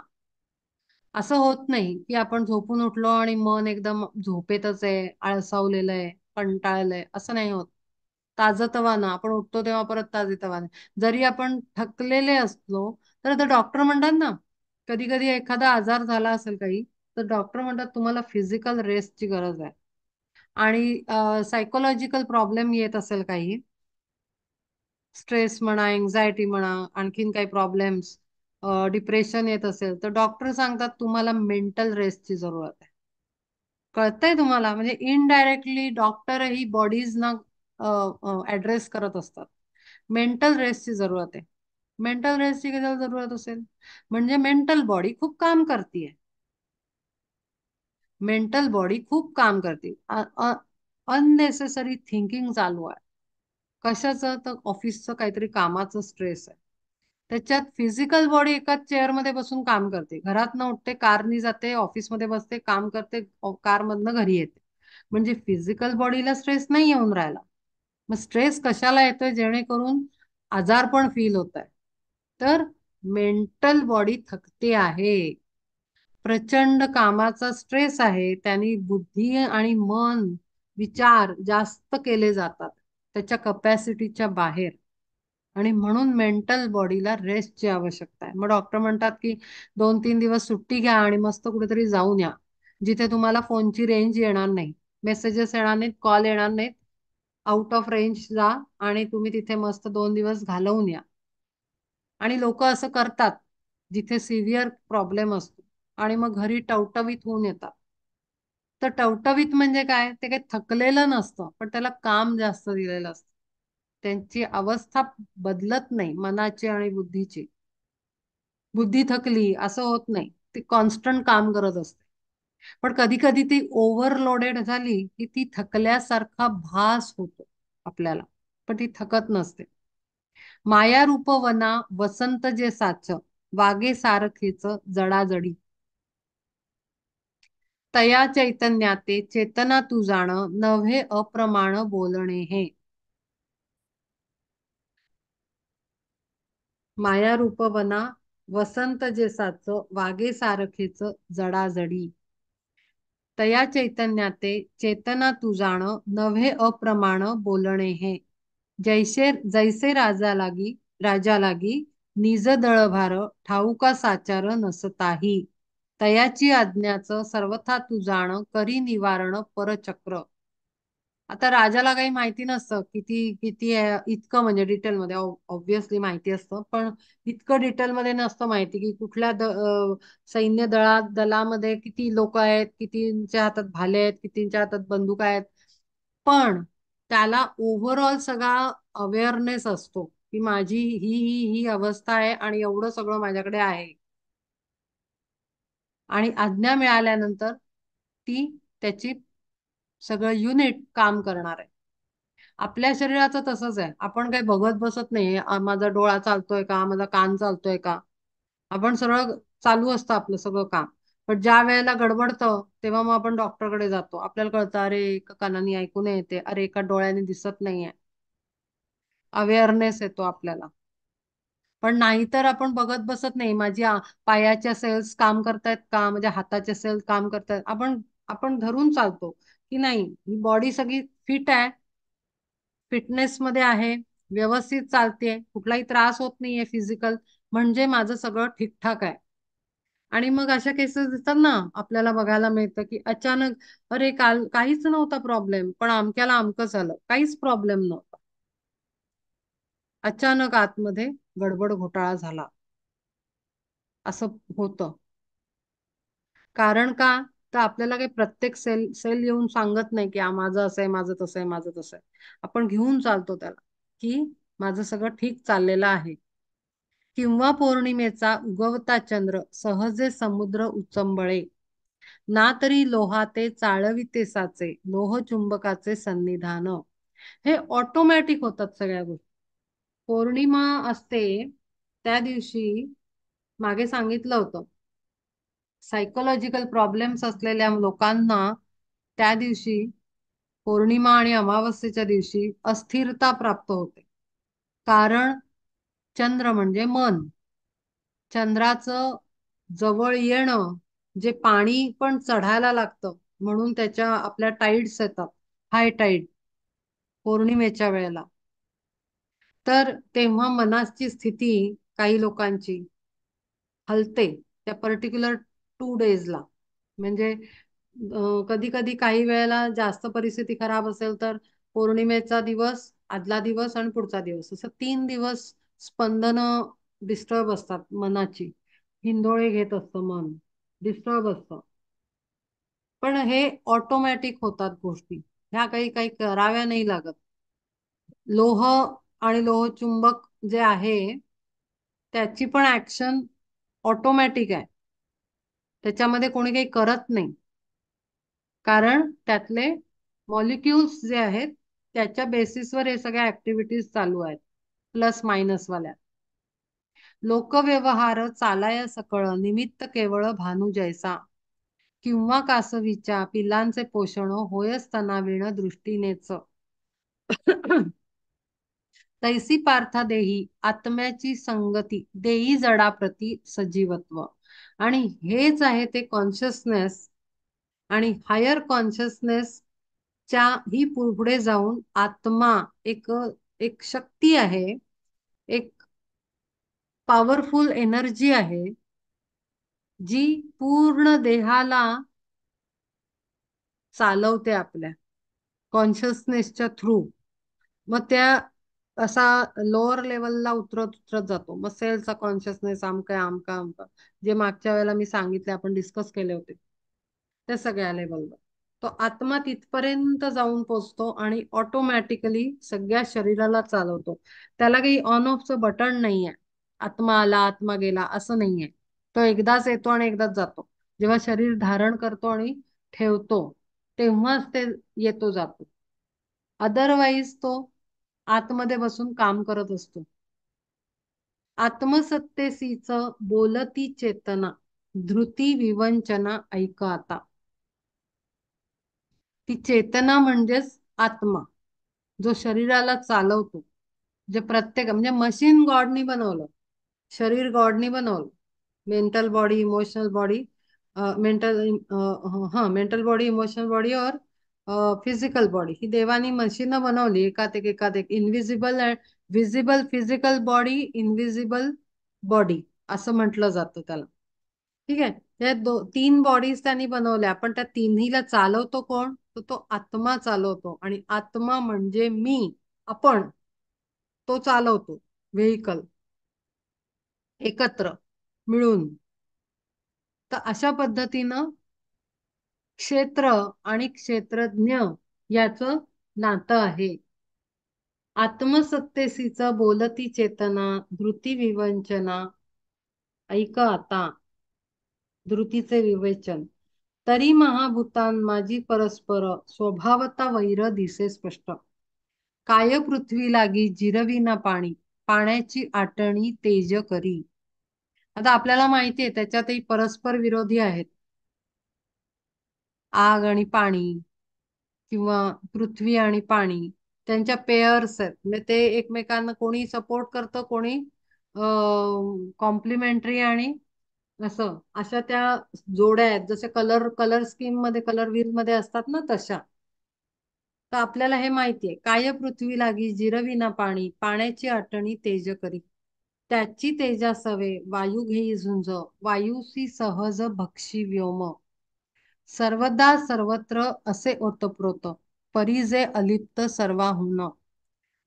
असं होत नाही की आपण झोपून उठलो आणि मन एकदम झोपेतच आहे, आळसावलेलं आहे, कंटाळलंय, असं नाही होत. ताजतवानं आपण उठतो तेव्हा परत ताजेतवाने. जरी आपण थकलेले असलो तर डॉक्टर म्हणतात ना, कधी कधी एखादा आजार झाला असेल काही, तर डॉक्टर म्हणतात तुम्हाला फिजिकल रेस्टची गरज आहे. आणि सायकोलॉजिकल प्रॉब्लेम येत असेल काही, स्ट्रेस म्हणा, एन्झायटी म्हणा, आणखीन काही प्रॉब्लेम्स, डिप्रेशन येत असेल, तर डॉक्टर सांगतात तुम्हाला मेंटल रेस्टची जरूरत आहे. कळतंय तुम्हाला? म्हणजे इनडायरेक्टली डॉक्टरही बॉडीज ना ऍड्रेस करत असतात. मेंटल रेस्टची जरूरत आहे. मेंटल रेस्टची कशाला जरूरत असेल? म्हणजे मेंटल बॉडी खूप काम करते, मेंटल बॉडी खूप काम करते, अननेसेसरी थिंकिंग चालू आहे. कशाचं? तर ऑफिसचं काहीतरी कामाचं स्ट्रेस आहे. त्याच्यात फिजिकल बॉडी एकाच चेअरमध्ये बसून काम करते, घरात न उठते, कारनी जाते, ऑफिसमध्ये बसते, काम करते, कारमधनं घरी येते. म्हणजे फिजिकल बॉडीला स्ट्रेस नाही येऊन राहिला. मग स्ट्रेस कशाला येतोय? जेणेकरून आजार पण फील होत आहे. तर मेंटल बॉडी थकते आहे, प्रचंड कामाचा स्ट्रेस आहे, त्यांनी बुद्धी आणि मन, विचार जास्त केले जातात त्याच्या कपॅसिटीच्या बाहेर. आणि म्हणून मेंटल बॉडीला रेस्टची आवश्यकता आहे. मग डॉक्टर म्हणतात की 2-3 दिवस सुट्टी घ्या आणि मस्त कुठेतरी जाऊन या, जिथे तुम्हाला फोनची रेंज येणार नाही, मेसेजेस येणार नाहीत, कॉल येणार नाहीत. आउट ऑफ रेंज जा आणि तुम्ही तिथे मस्त 2 दिवस घालवून या. आणि लोक असं करतात जिथे सिव्हिअर प्रॉब्लेम असतो, आणि मग घरी टवटवीत होऊन येतात. तर टवटवीत म्हणजे काय? ते काही थकलेलं नसतं, पण त्याला काम जास्त दिलेलं असतं. त्यांची अवस्था बदलत नाही, मनाची आणि बुद्धीची. बुद्धी थकली असं होत नाही, ती कॉन्स्टंट काम करत असते. पण कधी कधी ती ओव्हरलोडेड झाली की ती थकल्यासारखा भास होतो आपल्याला, पण ती थकत नसते. माया रूप वना वसंत जे साच, वागे सारखेच जडाजडी. तया चैतन्याते चेतना तू जाण, नव्हे अप्रमाण बोलणे हे. माया रूप वना वसंत जे साच, वागे सारखेच जडाजडी. तया चैतन्याते चेतना तू जाण, नव्हे अप्रमाण बोलणे हे. जैसे जैसे राजा लागी निज दळभार, ठाऊका साचार नसताही. तयाची आज्ञाच सर्वथा तू जाण, करी निवारण परचक्र. आता राजाला काही माहिती नसतं किती किती इतकं, म्हणजे डिटेलमध्ये ऑब्व्हियसली माहिती असतं, पण इतकं डिटेलमध्ये नसतं माहिती की कुठल्या सैन्य दलामध्ये किती लोक आहेत, कितींच्या हातात भाले आहेत, कितींच्या हातात बंदूक आहेत. पण त्याला ओव्हरऑल सगळा अवेअरनेस असतो की माझी ही अवस्था आहे आणि एवढं सगळं माझ्याकडे आहे. आणि आज्ञा मिळाल्यानंतर ती त्याची सगळं युनिट काम करणार आहे. आपल्या शरीराचं तसंच आहे, आपण काही बघत बसत नाही माझा डोळा चालतोय का, माझा कान चालतोय का. आपण सरळ चालू असतं आपलं सगळं काम. पण ज्या वेळेला गडबडतं तेव्हा मग आपण डॉक्टरकडे जातो, आपल्याला कळतं अरे एका कानाने ऐकू नये येते, अरे एका डोळ्याने दिसत नाहीये. अवेअरनेस येतो आपल्याला. पण नाहीतर आपण बघत बसत नाही माझी पायाच्या सेल्स काम करतायत का, म्हणजे हाताच्या सेल्स काम करतायत, आपण आपण धरून चालतो की नाही ही बॉडी सगळी फिट आहे, फिटनेस मध्ये आहे, व्यवस्थित चालते, कुठलाही त्रास होत नाहीये फिजिकल, म्हणजे माझं सगळं ठीकठाक आहे. आणि मग अशा केसेस दिसतात ना आपल्याला बघायला मिळतं की अचानक अरे काल काहीच नव्हता प्रॉब्लेम पण अमक्याला अमकं झालं, काहीच प्रॉब्लेम नव्हता, अचानक आतमध्ये गडबड घोटाळा झाला, असं होतं. कारण का, तर आपल्याला काही प्रत्येक सेल सेल येऊन सांगत नाही की माझं असं आहे, माझं तसं आहे, माझं तसं आहे. आपण घेऊन चालतो त्याला की माझं सगळं ठीक चाललेलं आहे. किंवा पौर्णिमेचा उगवता चंद्र सहजे समुद्र उचंबळे, ना तरी लोहाते चाळविते साचे, लोह चुंबकाचे सन्निधान. हे ऑटोमॅटिक होतात सगळ्या गोष्टी. पौर्णिमा असते त्या दिवशी, मागे सांगितलं होतं, सायकोलॉजिकल प्रॉब्लेम्स असलेल्या लोकांना त्या दिवशी, पौर्णिमा आणि अमावस्येच्या दिवशी अस्थिरता प्राप्त होते. कारण चंद्र म्हणजे मन, चंद्राचं जवळ येणं, जे पाणी पण चढायला लागतं म्हणून त्याच्या आपल्या टाईड्स येतात, हाय टाईड पौर्णिमेच्या वेळेला. तर तेव्हा मनाची स्थिती काही लोकांची हलते त्या पर्टिक्युलर 2 डेजला. म्हणजे कधी कधी काही वेळेला जास्त परिस्थिती खराब असेल तर पौर्णिमेचा दिवस, आदला दिवस आणि पुढचा दिवस, असं 3 दिवस स्पंदन डिस्टर्ब असतात मनाची, हिंदोळे घेत असतं मन, डिस्टर्ब असतं. पण हे ऑटोमॅटिक होतात गोष्टी, ह्या काही काही कराव्या नाही लागत. लोह आणि लोह चुंबक जे आहे त्याची पण ऍक्शन ऑटोमॅटिक आहे, त्याच्यामध्ये कोणी काही करत नाही. कारण त्यातले मॉलिक्युल्स जे आहेत त्याच्या बेसिसवर हे सगळ्या ऍक्टिव्हिटीज चालू आहेत, प्लस मायनस वाल्या. लोकव्यवहार चालाय सकळ निमित्त केवळ भानू जैसा, किंवा कासवीच्या पिलांचे पोषण होय स्तनाविण दृष्टीनेच. तैसी पार्था देही आत्म्याची संगती देई जडाप्रती सजीवत्व. आणि हेच आहे ते कॉन्शियसनेस, आणि हायर कॉन्शियसनेस च्या ही पुढे जाऊन आत्मा एक एक शक्ती आहे, एक पॉवरफुल एनर्जी आहे जी पूर्ण देहाला चालवते आपल्या कॉन्शियसनेसच्या थ्रू. मग त्या असा लोअर लेवलला उतरत उतरत जातो, मग सेलचा कॉन्शियसनेस आमका आमका आमका, जे मागच्या वेळेला मी सांगितले आपण डिस्कस केले होते त्या सगळ्या लेवलवर तो आत्मा तिथपर्यंत जाऊन पोचतो आणि ऑटोमॅटिकली सगळ्या शरीराला चालवतो. त्याला काही ऑन ऑफचं बटन नाहीये, आत्मा आला आत्मा गेला असं नाहीये. तो एकदाच येतो आणि एकदाच जातो. जेव्हा शरीर धारण करतो आणि ठेवतो तेव्हाच ते येतो जातो, अदरवाईज तो आतमध्ये बसून काम करत असतो. आत्मसत्तेसीच बोलती चेतना, धृती विवंचना ऐक आता. ती चेतना म्हणजेच आत्मा, जो शरीराला चालवतो. जे प्रत्येक म्हणजे मशीन गॉडनी बनवलं, शरीर गॉडनी बनवलं, mental body emotional body, mental, हाँ मेंटल बॉडी इमोशनल बॉडी और फिजिकल बॉडी, ही देवानी मशीन बनवली एकात एक एकात एक, invisible and visible physical body, invisible body असं म्हटलं जातं त्याला. ठीक आहे, त्या 3 बॉडीज त्यांनी बनवल्या, पण त्या तिन्हीला चालवतो कोण, तर तो आत्मा चालवतो. आणि आत्मा म्हणजे मी, आपण, तो चालवतो व्हेकल एकत्र मिळून. तर अशा पद्धतीनं क्षेत्र आणि क्षेत्रज्ञ याचं नातं आहे. आत्मसत्तेसीच बोलती चेतना, धृती विवंचना ऐक आता, धृतीचे विवेचन. तरी महाभूतान माझी परस्पर स्वभावता वैर दिसे स्पष्ट. काय पृथ्वी लागी जिरविना पाणी, पाण्याची आटणी तेज करी. आता आपल्याला माहिती आहे त्याच्यातही परस्पर विरोधी आहेत. आग आणि पाणी किंवा पृथ्वी आणि पाणी, त्यांच्या पेअर्स आहेत. म्हणजे ते एकमेकांना कोणी सपोर्ट करतं, कोणी कॉम्प्लिमेंटरी आणि असं अशा त्या जोड्या आहेत. जसे कलर कलर स्कीम मध्ये, कलर व्हील मध्ये असतात ना, तशा. तर आपल्याला हे माहितीये, काय पृथ्वी लागी जिरविना पाणी, पाण्याची आटणी तेज करी. त्याची तेजासवे वायू घेई झुंज, वायूसी सहज भक्षी व्योम. सर्वदा सर्वत्र असे ओतप्रोत, परिजे अलिप्त सर्वाहुन.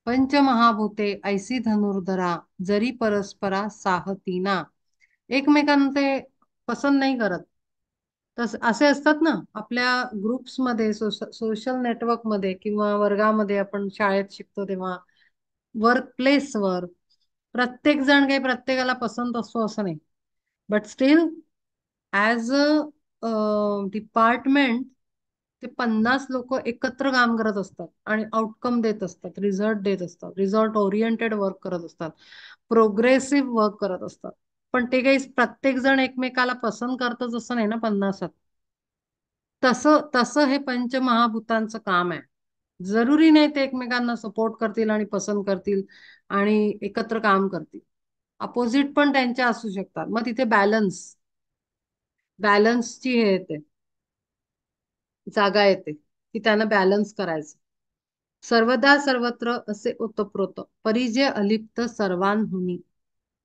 पंचमहाभूते ऐसी धनुर्धरा, जरी परस्परा साहतीना. एकमेकांना ते पसंत नाही करत. तस असे असतात ना आपल्या ग्रुप्समध्ये, सोशल नेटवर्कमध्ये किंवा वर्गामध्ये, आपण शाळेत शिकतो तेव्हा, वर्क प्लेसवर प्रत्येक जण काही प्रत्येकाला पसंत असतो असं नाही. But still as a department ते 50 लोक एकत्र काम करत असतात आणि आउटकम देत असतात, रिझल्ट देत असतात, रिझल्ट ओरिएंटेड वर्क करत असतात, प्रोग्रेसिव्ह वर्क करत असतात. पण ते काही प्रत्येक जण एकमेकाला पसंत करतच असं नाही ना 50. तसं तसं हे पंचमहाभूतांचं काम आहे. जरुरी नाही ते एकमेकांना सपोर्ट करतील आणि पसंत करतील आणि एकत्र काम करतील. अपोजिट पण त्यांच्या असू शकतात. मग तिथे बॅलन्सची हे येते, जागा येते की त्यांना बॅलन्स करायचं. सर्वदा सर्वत्र असे ओतप्रोत, परिजय अलिप्त सर्वांहुनी.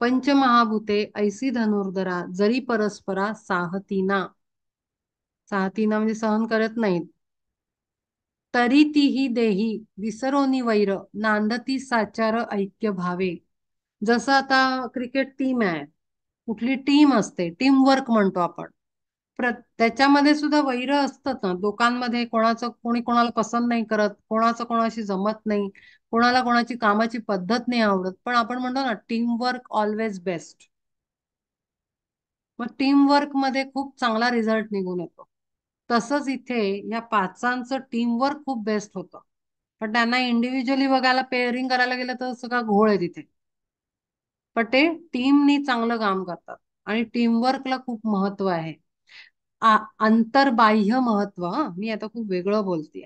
पंचमहाभूते ऐसी धनुर्धरा, जरी परस्परा साहतीना. साहतीना म्हणजे सहन करत नाहीत. तरी तीही देही विसरोनी वैर, नांदती साचार ऐक्य भावे. जसं आता क्रिकेट टीम आहे, कुठली टीम असते, टीम वर्क म्हणतो आपण. त्याच्यामध्ये सुद्धा वैर असतात ना लोकांमध्ये, कोणाचं कोणी कोणाला पसंत नाही करत, कोणाचं कोणाशी जमत नाही, कोणाला कोणाची कामाची पद्धत नाही आवडत, पण आपण म्हणतो ना टीम वर्क ऑलवेज बेस्ट. मग टीम वर्क मध्ये खूप चांगला रिझल्ट निघून येतो. तसंच इथे या पाचांचं टीमवर्क खूप बेस्ट होतं. पण त्यांना इंडिव्हिज्युअली बघायला, पेअरिंग करायला गेलं तर सगळा घोळ आहे तिथे. पण ते टीमनी चांगलं काम करतात आणि टीमवर्कला खूप महत्व आहे. अंतर्बाह्य महत्व, मी आता खूप वेगळं बोलतेय.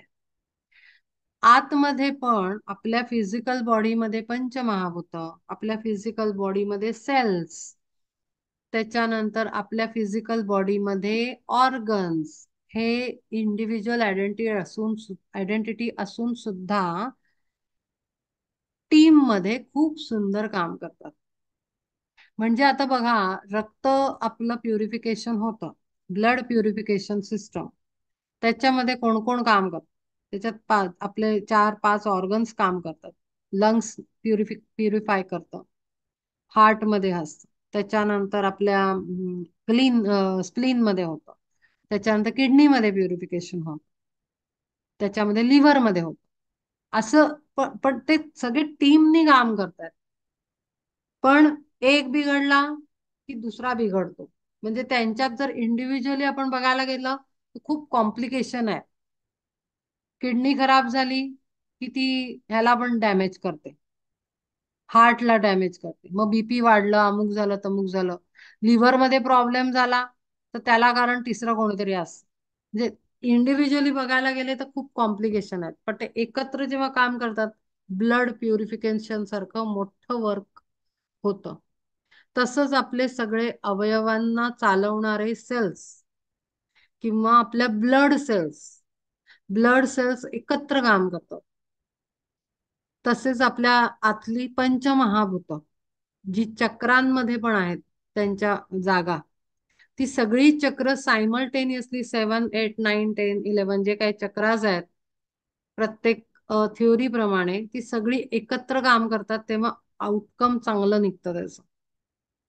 आतमध्ये पण आपल्या फिजिकल बॉडीमध्ये पंचमहाभूत, आपल्या फिजिकल बॉडीमध्ये सेल्स, त्याच्यानंतर आपल्या फिजिकल बॉडीमध्ये ऑर्गन्स, हे इंडिव्हिज्युअल आयडेंटिटी असून सुद्धा टीम मध्ये खूप सुंदर काम करतात. म्हणजे आता बघा, रक्त आपलं प्युरिफिकेशन होतं, ब्लड प्युरिफिकेशन सिस्टम, त्याच्यामध्ये कोण कोण काम करतात? त्याच्यात आपले 4-5 ऑर्गन्स काम करतात. लंग्स प्युरिफाय करतं, हार्ट मध्ये असतं, त्याच्यानंतर आपल्या स्प्लीन मध्ये होतं, त्याच्यानंतर किडनी मध्ये प्युरिफिकेशन होतं, त्याच्यामध्ये लिव्हर मध्ये होतं. असं पण ते सगळे टीमनी काम करतात. पण एक बिघडला की दुसरा बिघडतो. म्हणजे त्यांच्यात जर इंडिव्हिज्युअली आपण बघायला गेलं तर खूप कॉम्प्लिकेशन आहे. किडनी खराब झाली की ती ह्याला पण डॅमेज करते, हार्टला डॅमेज करते, मग बीपी वाढलं, अमुक झालं तमुक झालं. लिव्हर मध्ये प्रॉब्लेम झाला तर त्याला कारण तिसरं कोणीतरी असतं. म्हणजे इंडिव्हिज्युअली बघायला गेले तर खूप कॉम्प्लिकेशन आहेत, पण ते एकत्र जेव्हा काम करतात, ब्लड प्युरिफिकेशन सारखं मोठं वर्क होतं. तसंच आपले सगळे अवयवांना चालवणारे सेल्स किंवा आपल्या ब्लड सेल्स एकत्र काम करतात. तसेच आपल्या आतली पंचमहाभूत, जी चक्रांमध्ये पण आहेत, त्यांच्या जागा, ती सगळी चक्र सायमल्टेनियसली 7, 8, 9, 10, 11 जे काही चक्रास आहेत, प्रत्येक थ्योरी प्रमाणे ती सगळी एकत्र काम करतात, तेव्हा आउटकम चांगलं निघतं त्याचं.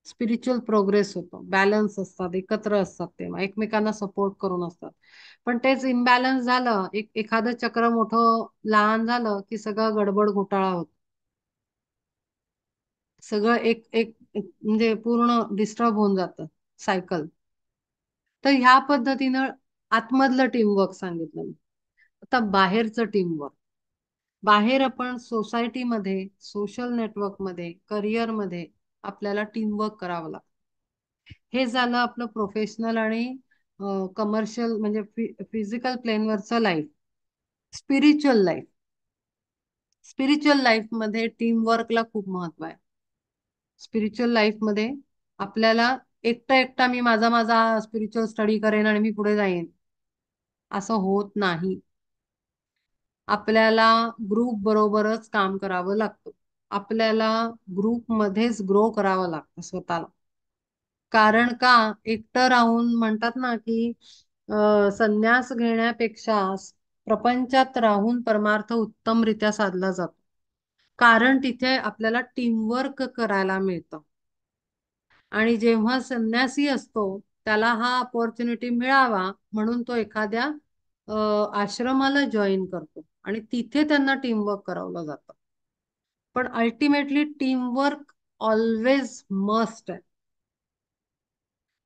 स्पिरिच्युअल प्रोग्रेस होतो, बॅलन्स असतात, एकत्र असतात, तेव्हा एकमेकांना सपोर्ट करून असतात. पण तेच इम्बॅलन्स झालं, एखादं चक्र मोठं लहान झालं की सगळं गडबड घोटाळा होतो. सगळं म्हणजे पूर्ण डिस्टर्ब होऊन जातं सायकल. तर ह्या पद्धतीनं आतमधलं टीमवर्क सांगितलं मी. आता बाहेरचं टीमवर्क, बाहेर आपण सोसायटीमध्ये, सोशल नेटवर्कमध्ये, करिअरमध्ये आपल्याला टीमवर्क करावं लागतं. हे झालं आपलं प्रोफेशनल आणि कमर्शियल म्हणजे फिजिकल प्लेनवरचं life. Spiritual life, spiritual life मध्ये टीमवर्कला खूप महत्व आहे. स्पिरिच्युअल लाईफ मध्ये आपल्याला एकटा एकटा मी माझा माझा स्पिरिच्युअल स्टडी करेन आणि मी पुढे जाईन असं होत नाही. आपल्याला ग्रुप बरोबरच काम करावं लागतं. आपल्याला ग्रुप मध्येच ग्रो करावं लागतं स्वतःला. कारण का, एकटं राहून म्हणतात ना की संन्यास घेण्यापेक्षा प्रपंचात राहून परमार्थ उत्तमरित्या साधला जातो. कारण तिथे आपल्याला टीमवर्क करायला मिळतं. आणि जेव्हा संन्यासी असतो त्याला हा अपॉर्च्युनिटी मिळावा म्हणून तो एखाद्या आश्रमाला जॉईन करतो आणि तिथे त्यांना टीमवर्क करावलं जातं. पण अल्टिमेटली टीमवर्क ऑलवेज मस्ट आहे.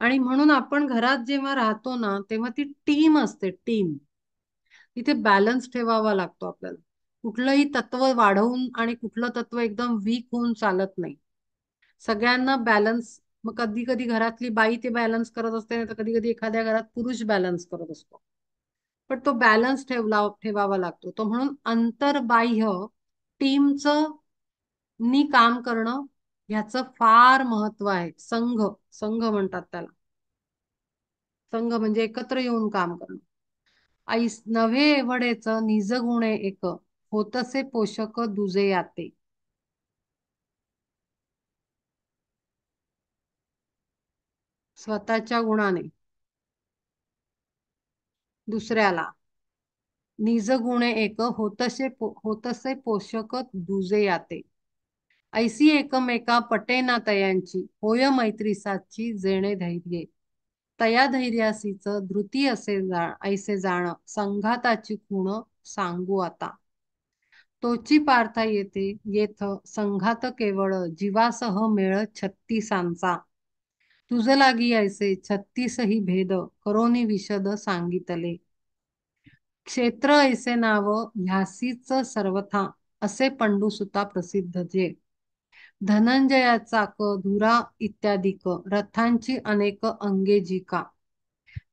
आणि म्हणून आपण घरात जेव्हा राहतो ना तेव्हा ती टीम असते, टीम. तिथे बॅलन्स ठेवावा लागतो आपल्याला. कुठलंही तत्व वाढवून आणि कुठलं तत्व एकदम वीक होऊन चालत नाही. सगळ्यांना बॅलन्स. मग कधी कधी घरातली बाई ते बॅलन्स करत असते, नाही तर कधी कधी एखाद्या घरात पुरुष बॅलन्स करत असतो. पण तो बॅलन्स ठेवावा लागतो. तो म्हणून अंतर्बाह्य टीमचं नी काम करणं ह्याचं फार महत्व आहे. संघ, संघ म्हणतात त्याला. संघ म्हणजे एकत्र येऊन काम करणं. ऐस नव्हे एवढेच निज गुणे एक, होतसे पोषक दुजे याते. स्वतःच्या गुणाने दुसऱ्याला, निज गुणे एक, होतसे पोषक दुजे याते. ऐसी एकमेका पटेना तयांची, होय मैत्रीसाची जेणे धैर्ये. तया धैर्यासीच धृती असे ऐसे जाण, संघाताची खूण सांगू आता. तोची पार्था येते येथ संघात केवळ, जीवासह मेळ छत्तीसांचा. तुझ लागी ऐसे छत्तीसही भेद, करोनी विशद सांगितले. क्षेत्र ऐसे नाव ह्यासीच सर्वथा, असे पंडुसुता प्रसिद्ध जे. धनंजयाचा धुरा इत्यादिक, रथांची अनेक अंगे जिका.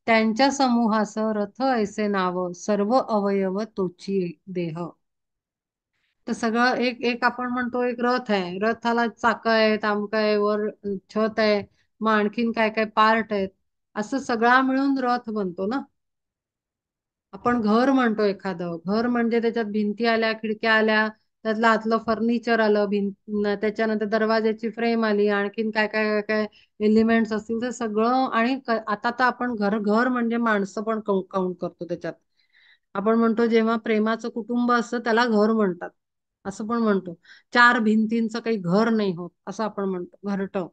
त्यांच्या समूहास रथ ऐसे नाव, सर्व अवयव तोची देह. तर सगळं एक एक आपण म्हणतो एक रथ आहे, रथाला चाक आहे, तामका आहे, वर छत आहे, मग आणखीन काय काय पार्ट आहेत. असं सगळा मिळून रथ बनतो ना. आपण घर म्हणतो, एखादं घर म्हणजे त्याच्यात भिंती आल्या, खिडक्या आल्या, त्यातलं आतलं फर्निचर आलं, त्याच्यानंतर दरवाज्याची फ्रेम आली, आणखीन काय काय काय काय एलिमेंट्स असतील ते सगळं. आणि आता तर आपण घर घर म्हणजे माणसं पण काउंट करतो त्याच्यात. आपण म्हणतो जेव्हा प्रेमाचं कुटुंब असतं त्याला घर म्हणतात, असं पण म्हणतो. चार भिंतींचं काही घर नाही होत असं आपण म्हणतो, घरटं.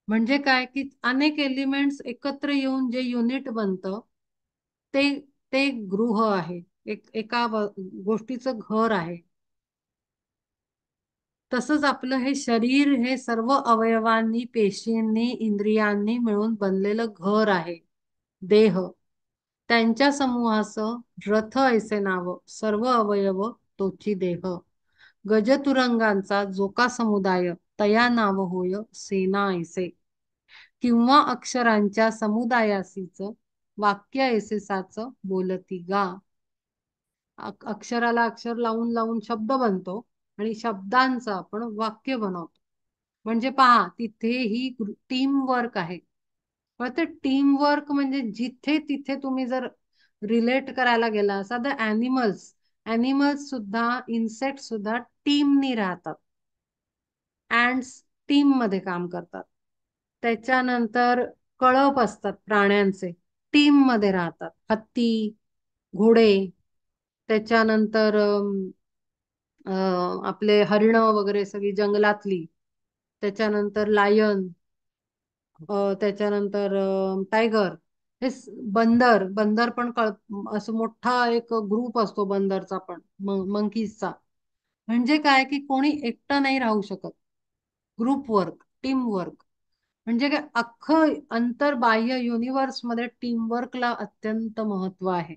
म्हणजे काय की अनेक एलिमेंट्स एकत्र येऊन जे युनिट बनतं ते ते गृह आहे. एका गोष्टीचं घर आहे. तसंच आपलं हे शरीर हे सर्व अवयवांनी, पेशींनी, इंद्रियांनी मिळून बनलेलं घर आहे, देह. त्यांच्या समूहाचं रथ ऐसे नाव, सर्व अवयव तोची देह. गजतुरंगांचा जोका समुदाय, तया नाव होय सेना ऐसे. किंवा अक्षरांच्या समुदायासीच, वाक्य ऐसेसाच बोलती गा. अक्षराला अक्षर लावून लावून शब्द बनतो आणि शब्दांचं आपण वाक्य बनवतो. म्हणजे पहा तिथेही टीम वर्क आहे. पण ते टीम वर्क म्हणजे जिथे तिथे तुम्ही जर रिलेट करायला गेला, साधं ॲनिमल्स सुद्धा, इन्सेक्ट सुद्धा टीमनी राहतात. अँड्स टीम मध्ये काम करतात. त्याच्यानंतर कळप असतात प्राण्यांचे, टीम मध्ये राहतात. हत्ती, घोडे, त्याच्यानंतर आपले हरिण वगैरे सगळी जंगलातली, त्याच्यानंतर लायन, त्याच्यानंतर टायगर, हे बंदर. बंदर पण असं मोठा एक ग्रुप असतो बंदरचा पण, मंकीजचा. म्हणजे काय की कोणी एकटं नाही राहू शकत. Group work, team work. म्हणजे काय, अख्खं अंतर्बाह्य युनिवर्स मध्ये टीम वर्कला अत्यंत महत्व आहे.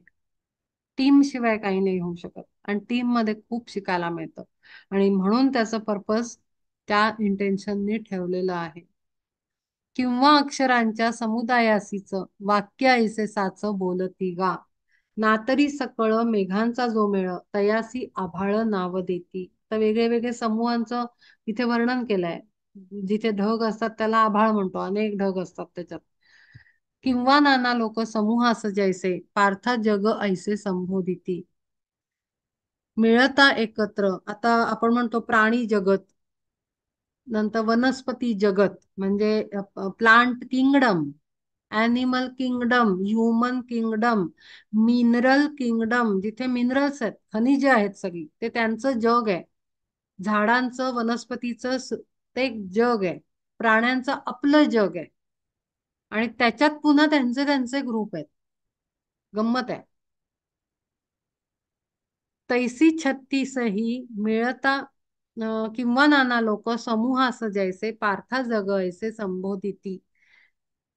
टीम शिवाय काही नाही होऊ शकत. आणि टीम मध्ये खूप शिकायला मिळतं. आणि म्हणून त्याचं पर्पज त्या इंटेन्शननी ठेवलेलं आहे. किंवा अक्षरांच्या समुदायासीच वाक्य ऐसे साच बोलती गा, नातरी सकळ मेघांचा जो मेळ तयासी आभाळ नाव देती. तर वेगळे वेगळे समूहांचं इथे वर्णन केलंय. जिथे ढग असतात त्याला आभाळ म्हणतो, अनेक ढग असतात त्याच्यात. किंवा नाना लोक समूहास जैसे पार्था जग ऐसे संबोधिती. मिळता एकत्र, आता आपण म्हणतो प्राणी जगत, नंतर वनस्पती जगत म्हणजे plant kingdom, animal kingdom, human kingdom, mineral kingdom, जिथे मिनरल्स आहेत, खनिजे आहेत सगळी, ते त्यांचं जग आहे. झाडांचं, वनस्पतीचं ते एक जग आहे. प्राण्यांचं आपलं जग आहे. आणि त्याच्यात पुन्हा त्यांचे त्यांचे ग्रुप आहेत. गंमत आहे. तैसी छत्तीसही मिळता किंवा नाना लोक समूहास जैसे पार्था जग ऐसे संबोधिती.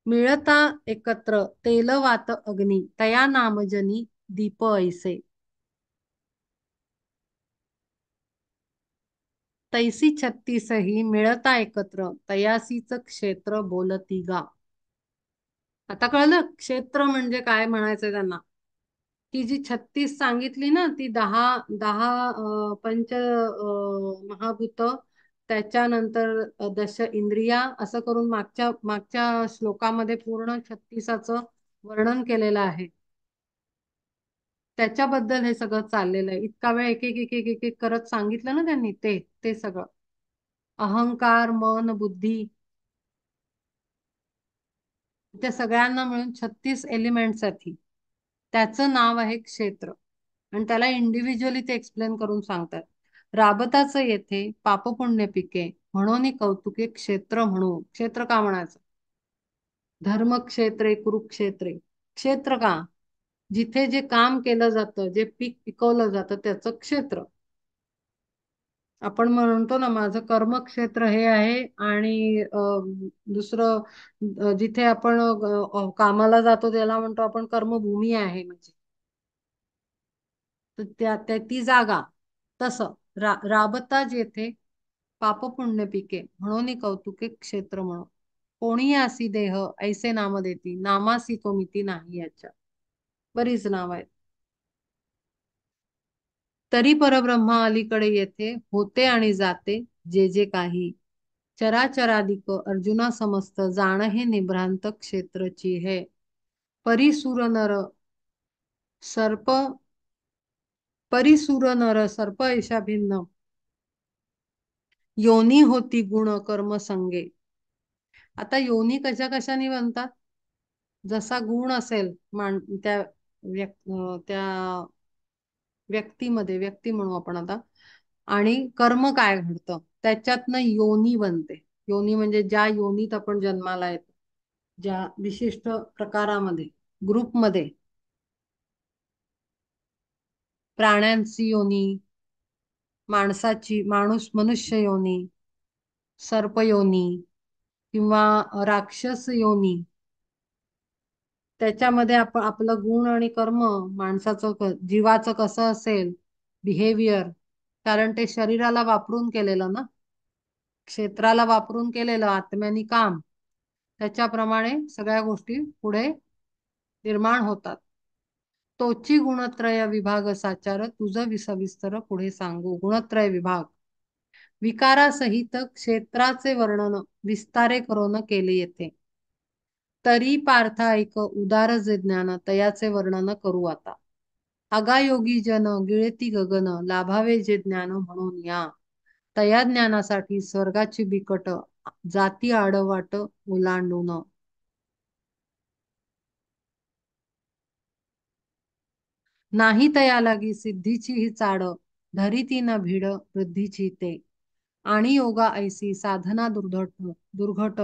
मिळता एकत्र तेल वात अग्नी तया नामजनी दीप ऐसे. तैसी छत्तीसही मिळता एकत्र तयासीच क्षेत्र बोलती गा. आता कळलं क्षेत्र म्हणजे काय म्हणायचंय त्यांना. ती जी 36 सांगितली ना, ती दहा दहा पंच महाभूत, त्याच्यानंतर दश इंद्रिया, असं करून मागच्या मागच्या श्लोकामध्ये पूर्ण 36चं वर्णन केलेलं आहे. त्याच्याबद्दल हे सगळं चाललेलं आहे. इतका वेळ एक एक एक एक एक एक करत सांगितलं ना त्यांनी, ते ते सगळं अहंकार, मन, बुद्धी, त्या सगळ्यांना मिळून 36 एलिमेंट्स आहेत ही. त्याचं नाव आहे क्षेत्र. आणि त्याला इंडिव्हिज्युअली ते एक्सप्लेन करून सांगतात. राबताच येथे पापपुण्य पिके म्हणून कौतुके क्षेत्र म्हणू. क्षेत्र का म्हणायचं? धर्मक्षेत्रे कुरुक्षेत्रे. क्षेत्र का? जिथे जे काम केलं जातं, जे पीक पिकवलं जातं त्याचं क्षेत्र. आपण म्हणतो ना, माझं कर्मक्षेत्र हे आहे, आणि दुसरं जिथे आपण कामाला जातो त्याला म्हणतो आपण कर्मभूमी आहे म्हणजे. तर ती जागा. तसं राबता जेथे पापपुण्य पिके म्हणून कौतुके क्षेत्र म्हणून. कोणी असी देह ऐसे नाम देती, नामासी तो मिती नाही याच्या. बरीच नाव आहेत. तरी परब्रह्मा अलीकडे येथे होते आणि जाते जे जे काही. चराचरादिक अर्जुना समस्त जाण हे निभ्रांत क्षेत्रची है. परिसूर नर सर्प, परिसूर नर सर्प ऐशा भिन्न योनी होती गुण कर्म संगे. आता योनी कशा कशाने बनतात? जसा गुण असेल त्या त्या व्यक्तीमध्ये, व्यक्ती म्हणू आपण आता, आणि कर्म काय घडतं त्याच्यातनं योनी बनते. योनी म्हणजे ज्या योनीत आपण जन्माला येतो, ज्या विशिष्ट प्रकारामध्ये, ग्रुपमध्ये. प्राण्यांची योनी, माणसाची, मनुष्य योनी, सर्प योनी, किंवा राक्षस योनी. त्याच्यामध्ये आपण आपलं गुण आणि कर्म, माणसाचं जीवाचं कसं असेल बिहेवियर, कारण ते शरीराला वापरून केलेलं ना, क्षेत्राला वापरून केलेलं आत्म्यानी काम, त्याच्याप्रमाणे सगळ्या गोष्टी पुढे निर्माण होतात. तोची गुणत्रय विभाग साचार तुझं विसविस्तर पुढे सांगू. गुणत्रय विभाग विकारासहित क्षेत्राचे वर्णन विस्तारे करून केले येते. तरी पार्थ ऐक उदार जे ज्ञान तयाचे वर्णन करू आता. अगायोगी जन गिळती गगन लाभावे जे ज्ञान म्हणून या. तया ज्ञानासाठी स्वर्गाची बिकट जाती आडवाट ओलांडून. नाही तया लागी सिद्धीची ही चाड धरिती न भीड वृद्धीची ते. आणि योगा ऐसी साधना दुर्घट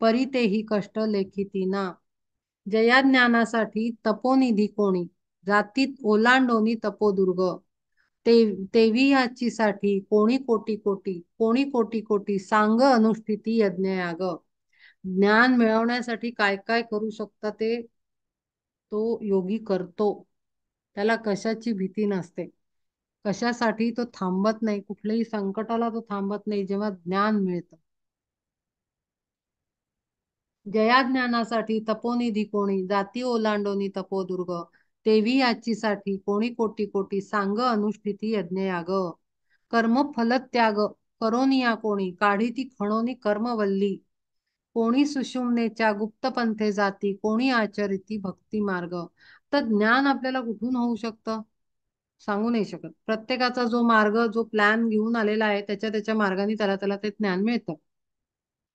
परी तेही कष्ट लेखिती ना. जया ज्ञानासाठी तपोनिधी कोणी जातीत ओलांडोनी तपोदुर्ग. तेवी याची साठी कोणी कोटी कोटी, कोणी कोटी कोटी सांग अनुष्ठिती यज्ञ याग. ज्ञान मिळवण्यासाठी काय काय करू शकता ते तो योगी करतो. त्याला कशाची भीती नसते. कशासाठी तो थांबत नाही, कुठल्याही संकटाला तो थांबत नाही जेव्हा ज्ञान मिळतं. जया ज्ञानासाठी तपोनिधी कोणी, जाती ओलांडोनी तपोदुर्ग, तेवी याचीसाठी कोणी कोटी कोटी, सांग अनुष्ठिती यज्ञयाग. कर्म फलत्याग करोनिया कोणी, काढी ती खणोनी कर्मवल्ली, कोणी सुषुम्नेच्या गुप्त पंथे जाती, कोणी आचरिती भक्ती मार्ग. तर ज्ञान आपल्याला कुठून होऊ शकतं सांगू नाही शकत. प्रत्येकाचा जो मार्ग, जो प्लॅन घेऊन आलेला आहे, त्याच्या त्याच्या मार्गाने त्याला त्याला ते ज्ञान मिळतं.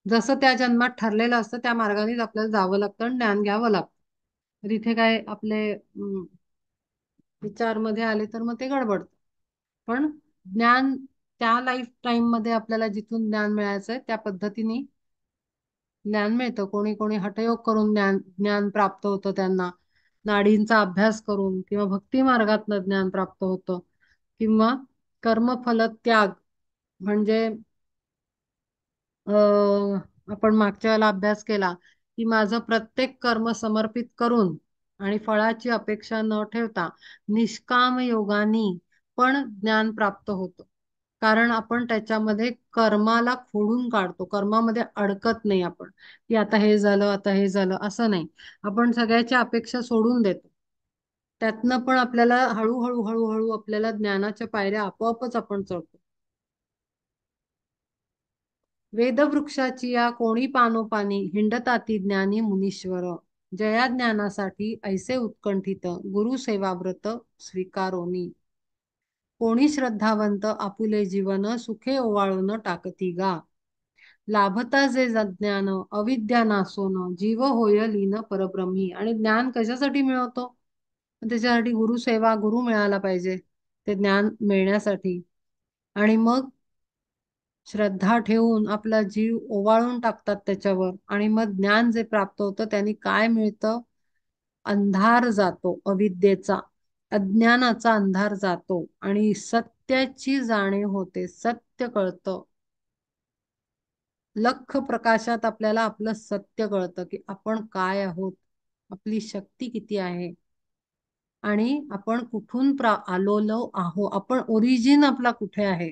जसं त्या जन्मात ठरलेलं असतं त्या मार्गानेच आपल्याला जावं लागतं आणि ज्ञान घ्यावं लागतं. तर इथे काय आपले विचार मध्ये आले तर मग ते गडबडतं. पण ज्ञान त्या लाईफ टाइम मध्ये आपल्याला जिथून ज्ञान मिळायचंय त्या पद्धतीने ज्ञान मिळतं. कोणी कोणी हठयोग करून ज्ञान ज्ञान प्राप्त होतं त्यांना, नाडींचा अभ्यास करून किंवा भक्ती मार्गातनं ज्ञान प्राप्त होतं, किंवा कर्मफल त्याग म्हणजे आपण मागच्या वेळेला अभ्यास केला की माझं प्रत्येक कर्म समर्पित करून आणि फळाची अपेक्षा न ठेवता निष्काम योगानी पण ज्ञान प्राप्त होतं. कारण आपण त्याच्यामध्ये कर्माला खोडून काढतो, कर्मामध्ये अडकत नाही आपण, की आता हे झालं आता हे झालं असं नाही. आपण सगळ्याच्या अपेक्षा सोडून देतो. त्यातनं पण आपल्याला हळूहळू हळूहळू आपल्याला ज्ञानाच्या पायऱ्या आपोआपच आपण चढतो. वेदवृक्षाची या कोणी पानोपानी, हिंडताती ज्ञानी मुनीश्वर, जया ज्ञानासाठी ऐसे उत्कंठित, गुरुसेवा व्रत स्वीकारोनी, कोणी श्रद्धावंत आपुले जीवन, सुखे ओवाळून टाकती गा, लाभता जे ज्ञान अविद्या नासोन, जीव होय लीन परब्रह्मी. आणि ज्ञान कशासाठी मिळवतो? त्याच्यासाठी गुरुसेवा, गुरु मिळाला पाहिजे ते ज्ञान मिळण्यासाठी. आणि मग श्रद्धा ठेवून आपला जीव ओवाळून टाकतात त्याच्यावर, आणि मग ज्ञान जे प्राप्त होतं त्यांनी काय मिळतं? अंधार जातो, अविद्येचा, अज्ञानाचा अंधार जातो आणि सत्याची जाणीव होते, सत्य कळतं. लख प्रकाशात आपल्याला आपलं सत्य कळतं की आपण काय आहोत, आपली शक्ती किती आहे, आणि आपण कुठून आलोलो आहो, आपण ओरिजिन आपला कुठे आहे,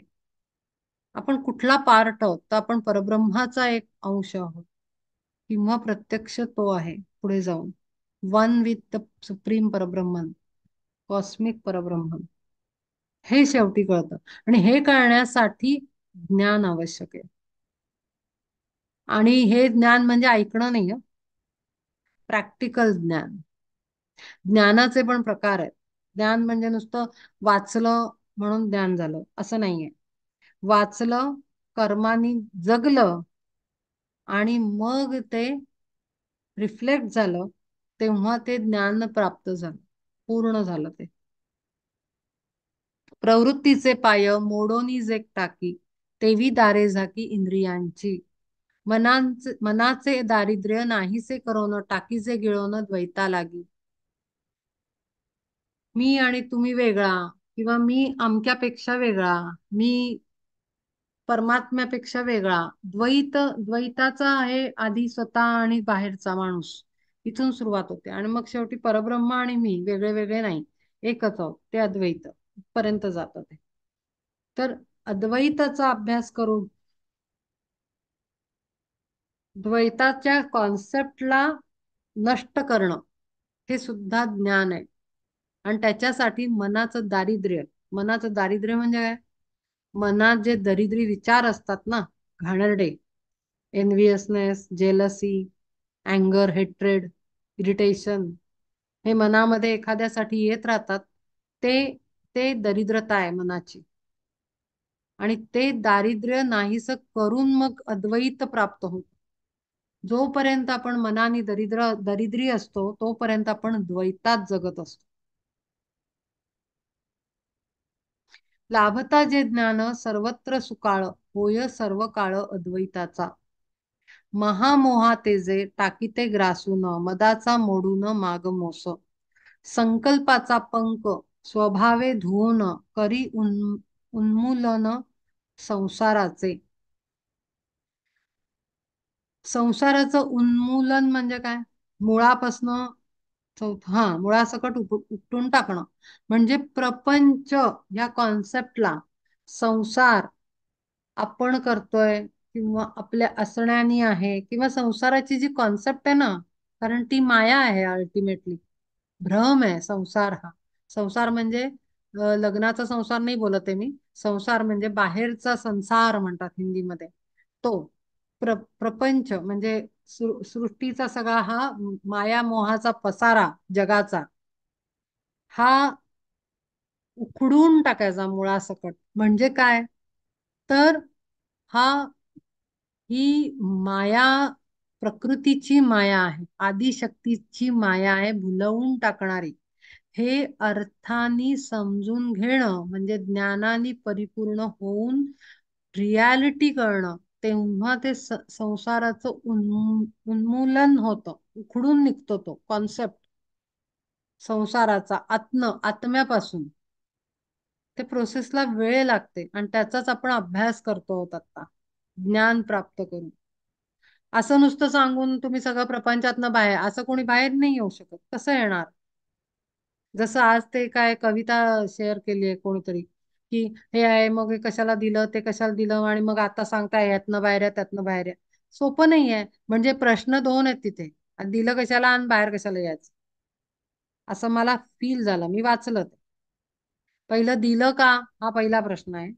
आपण कुठला पार्ट आहोत. तर आपण परब्रह्माचा एक अंश आहोत, किंवा प्रत्यक्ष तो आहे पुढे जाऊन, one with the supreme Parabrahman, cosmic Parabrahman. हे शेवटी कळतं. आणि हे कळण्यासाठी ज्ञान आवश्यक आहे. आणि हे ज्ञान म्हणजे ऐकणं नाही, प्रॅक्टिकल ज्ञान. ज्ञानाचे पण प्रकार आहेत. ज्ञान म्हणजे नुसतं वाचलं म्हणून ज्ञान झालं असं नाहीये. वाचलं, कर्मानी जगलं, आणि मग ते रिफ्लेक्ट झालं, तेव्हा ते ज्ञान प्राप्त झालं, पूर्ण झालं ते. प्रवृत्तीचे पाय मोडोनी जे टाकी, तेवी दारे झाकी इंद्रियांची, मनाचे दारिद्र्य नाहीसे करोन, टाकीचे गिळवण द्वैता लागी. मी आणि तुम्ही वेगळा, किंवा मी अमक्यापेक्षा वेगळा, मी परमात्म्यापेक्षा वेगळा. द्वैताचा आहे आधी स्वतः आणि बाहेरचा माणूस, इथून सुरुवात होते. आणि मग शेवटी परब्रह्म आणि मी वेगळे वेगळे नाही, एकच आहोत, ते अद्वैत पर्यंत जातं ते. तर अद्वैताचा अभ्यास करून द्वैताच्या कॉन्सेप्टला नष्ट करणं, हे सुद्धा ज्ञान आहे. आणि त्याच्यासाठी मनाचं दारिद्र्य म्हणजे काय? मनात जे दरिद्री विचार असतात ना, घाणेरडे, एनव्हियसनेस, जेलसी, अँगर, हेट्रेड, इरिटेशन, हे मनामध्ये एखाद्यासाठी येत राहतात, ते ते दरिद्रता आहे मनाची. आणि ते दारिद्र्य नाहीसं करून मग अद्वैत प्राप्त होत. जोपर्यंत आपण मनाने दरिद्री असतो तोपर्यंत आपण द्वैतात जगत असतो. लाभता जे ज्ञान सर्वत्र सुकाळ, होय सर्व काळ अद्वैताचा, महामोहा जे टाकीते ग्रासून, मदाचा मोडून माग मोस, संकल्पाचा पंक स्वभावे धुवून, करी उन्मूलन संसाराचे. संसाराचं उन्मूलन म्हणजे काय? मुळापासनं हा, मुळासकट उपटून टाकणं. म्हणजे प्रपंच या कॉन्सेप्टला, संसार आपण करतोय किंवा आपल्या असण्यानी आहे किंवा संसाराची जी कॉन्सेप्ट आहे ना, कारण ती माया आहे अल्टिमेटली, भ्रम आहे संसार हा. संसार म्हणजे लग्नाचा संसार नाही बोलत आहे मी. संसार म्हणजे बाहेरचा संसार म्हणतात हिंदीमध्ये, तो प्रपंच म्हणजे सृष्टीचा सगळा हा माया मोहाचा पसारा जगाचा, हा उखडून टाकायचा मुळासकट. म्हणजे काय? तर हा ही माया प्रकृतीची माया आहे, आदिशक्तीची माया आहे, भुलवून टाकणारी. हे अर्थानी समजून घेणं म्हणजे ज्ञानाने परिपूर्ण होऊन रियालिटी कळणं, तेव्हा ते संसाराचं उन्मूलन होतं, उखडून निघतो तो कॉन्सेप्ट संसाराचा आत्म्यापासून. ते प्रोसेसला वेळ लागते आणि त्याचाच आपण अभ्यास करतो आहोत आता, ज्ञान प्राप्त करून. असं नुसतं सांगून तुम्ही सगळं प्रपंचातनं बाहेर, असं कोणी बाहेर नाही येऊ शकत. कसं येणार? जसं आज ते काय कविता शेअर केली आहे कोणीतरी, की हे आहे मग हे कशाला दिलं, ते कशाला दिलं, आणि मग आता सांगताय यातनं बाहेर या त्यातनं बाहेर या. सोपं नाही आहे. म्हणजे प्रश्न दोन आहेत तिथे, आणि दिलं कशाला आणि बाहेर कशाला यायचं, असं मला फील झालं, मी वाचलं ते. पहिलं दिलं का, हा पहिला प्रश्न आहे.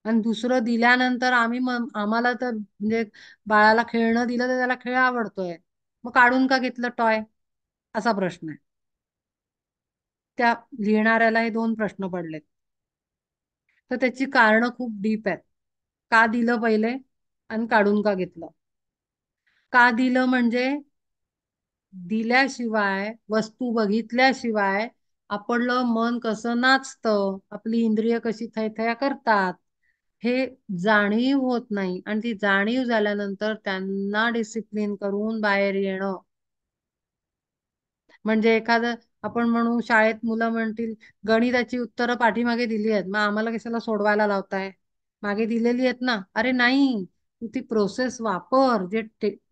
आणि दुसरं, दिल्यानंतर आम्हाला तर म्हणजे बाळाला खेळणं दिलं तर त्याला खेळ आवडतोय, मग काढून का घेतलं टॉय, असा प्रश्न आहे. त्या लिहिणाऱ्याला हे दोन प्रश्न पडलेत. तर त्याची कारणं खूप डीप आहेत. का दिलं पहिले, आणि काढून का घेतलं. का दिलं म्हणजे दिल्याशिवाय, वस्तू बघितल्याशिवाय आपलं मन कसं नाचतं, आपली इंद्रिय कशी थैथया करतात, हे जाणीव होत नाही. आणि ती जाणीव झाल्यानंतर त्यांना डिसिप्लिन करून बाहेर येणं. म्हणजे एखादं, आपण म्हणू शाळेत मुलं म्हणतील गणिताची उत्तरं पाठीमागे दिली आहेत, मग आम्हाला कशाला सोडवायला लावताय, मागे दिलेली आहेत ना. अरे नाही, तू ती प्रोसेस वापर.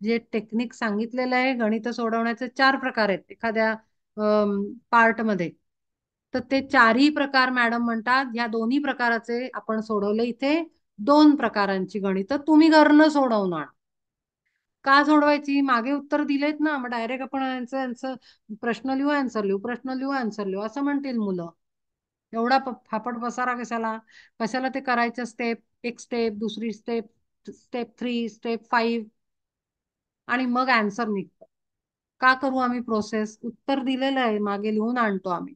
जे टेक्निक सांगितलेलं आहे, गणित सोडवण्याचे चार प्रकार आहेत एखाद्या पार्ट मध्ये. तर ते चारही प्रकार मॅडम म्हणतात, ह्या दोन्ही प्रकाराचे आपण सोडवले इथे, दोन प्रकारांची गणितं तुम्ही घरनं सोडवणार. का सोडवायची, मागे उत्तर दिलेत ना, मग डायरेक्ट आपण यांचं यांचं प्रश्न लिहू आन्सर लिहू, प्रश्न लिहू आन्सर लिहू, असं म्हणतील मुलं. एवढा फापट पसारा कशाला, कशाला ते करायचं. स्टेप, एक स्टेप, दुसरी स्टेप, स्टेप 3, स्टेप 5, आणि मग आन्सर निघतं. का करू आम्ही प्रोसेस, उत्तर दिलेलं आहे मागे लिहून आणतो आम्ही.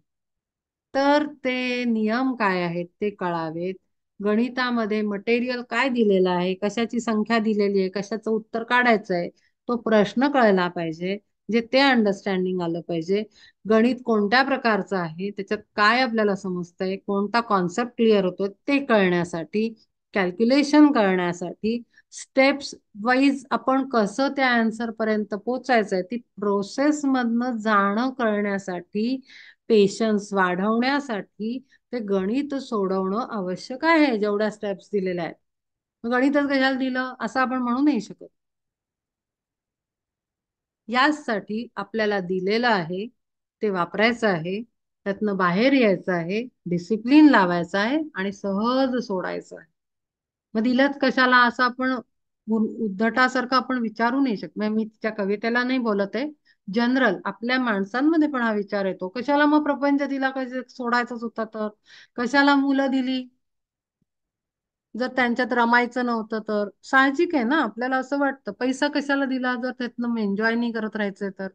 तर ते नियम काय आहेत ते कळावेत. गणितामध्ये मटेरियल काय दिलेलं आहे, कशाची संख्या दिलेली आहे, कशाचं उत्तर काढायचं आहे, तो प्रश्न कळला पाहिजे. जे ते अंडरस्टँडिंग आलं पाहिजे. गणित कोणत्या प्रकारचं आहे, त्याच्यात काय आपल्याला समजतंय, कोणता कॉन्सेप्ट क्लिअर होतो ते कळण्यासाठी, कॅल्क्युलेशन करण्यासाठी, स्टेप्स वाईज आपण कसं त्या आन्सर पर्यंत पोचायचंय, ती प्रोसेस मधनं जाणं करण्यासाठी, पेशन्स वाढवण्यासाठी ते गणित सोडवणं आवश्यक आहे, जेवढ्या स्टेप्स दिलेल्या आहेत. मग गणितच कशाला दिलं असं आपण म्हणू नाही शकत. यासाठी आपल्याला दिलेलं आहे ते वापरायचं आहे, त्यातनं बाहेर यायचं आहे, डिसिप्लिन लावायचं आहे, आणि सहज सोडायचं आहे. मग दिलंच कशाला असं आपण उद्धटासारखं आपण विचारू नाही शकत. म्हणजे मी तिच्या कवितेला नाही बोलत आहे, जनरल आपल्या माणसांमध्ये पण हा विचार येतो, कशाला मग प्रपंच दिला, कशा सोडायचाच होता तर. कशाला मुलं दिली, जर त्यांच्यात रमायचं नव्हतं तर. साहजिक आहे ना, आपल्याला असं वाटतं पैसा कशाला दिला, जर त्यातनं एन्जॉय नाही करत राहायचंय तर.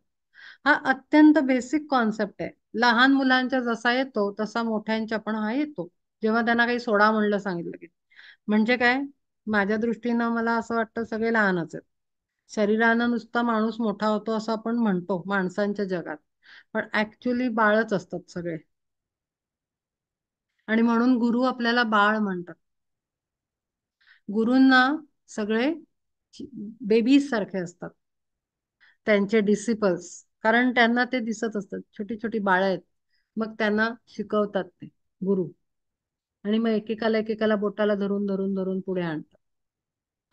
हा अत्यंत बेसिक कॉन्सेप्ट आहे. लहान मुलांच्या जसा येतो तसा मोठ्यांच्या पण हा येतो, जेव्हा त्यांना काही सोडा म्हणलं सांगितलं की. म्हणजे काय, माझ्या दृष्टीनं मला असं वाटतं सगळे लहानच आहेत. शरीरानं नुसता माणूस मोठा होतो असं आपण म्हणतो माणसांच्या जगात, पण ऍक्च्युली बाळच असतात सगळे. आणि म्हणून गुरु आपल्याला बाळ म्हणतात. गुरूंना सगळे बेबीज सारखे असतात, त्यांचे डिसिपल्स. कारण त्यांना ते दिसत असतात, छोटी छोटी बाळ आहेत. मग त्यांना शिकवतात ते गुरु. आणि मग एकेकाला एकेकाला बोटाला धरून धरून धरून पुढे आणतात,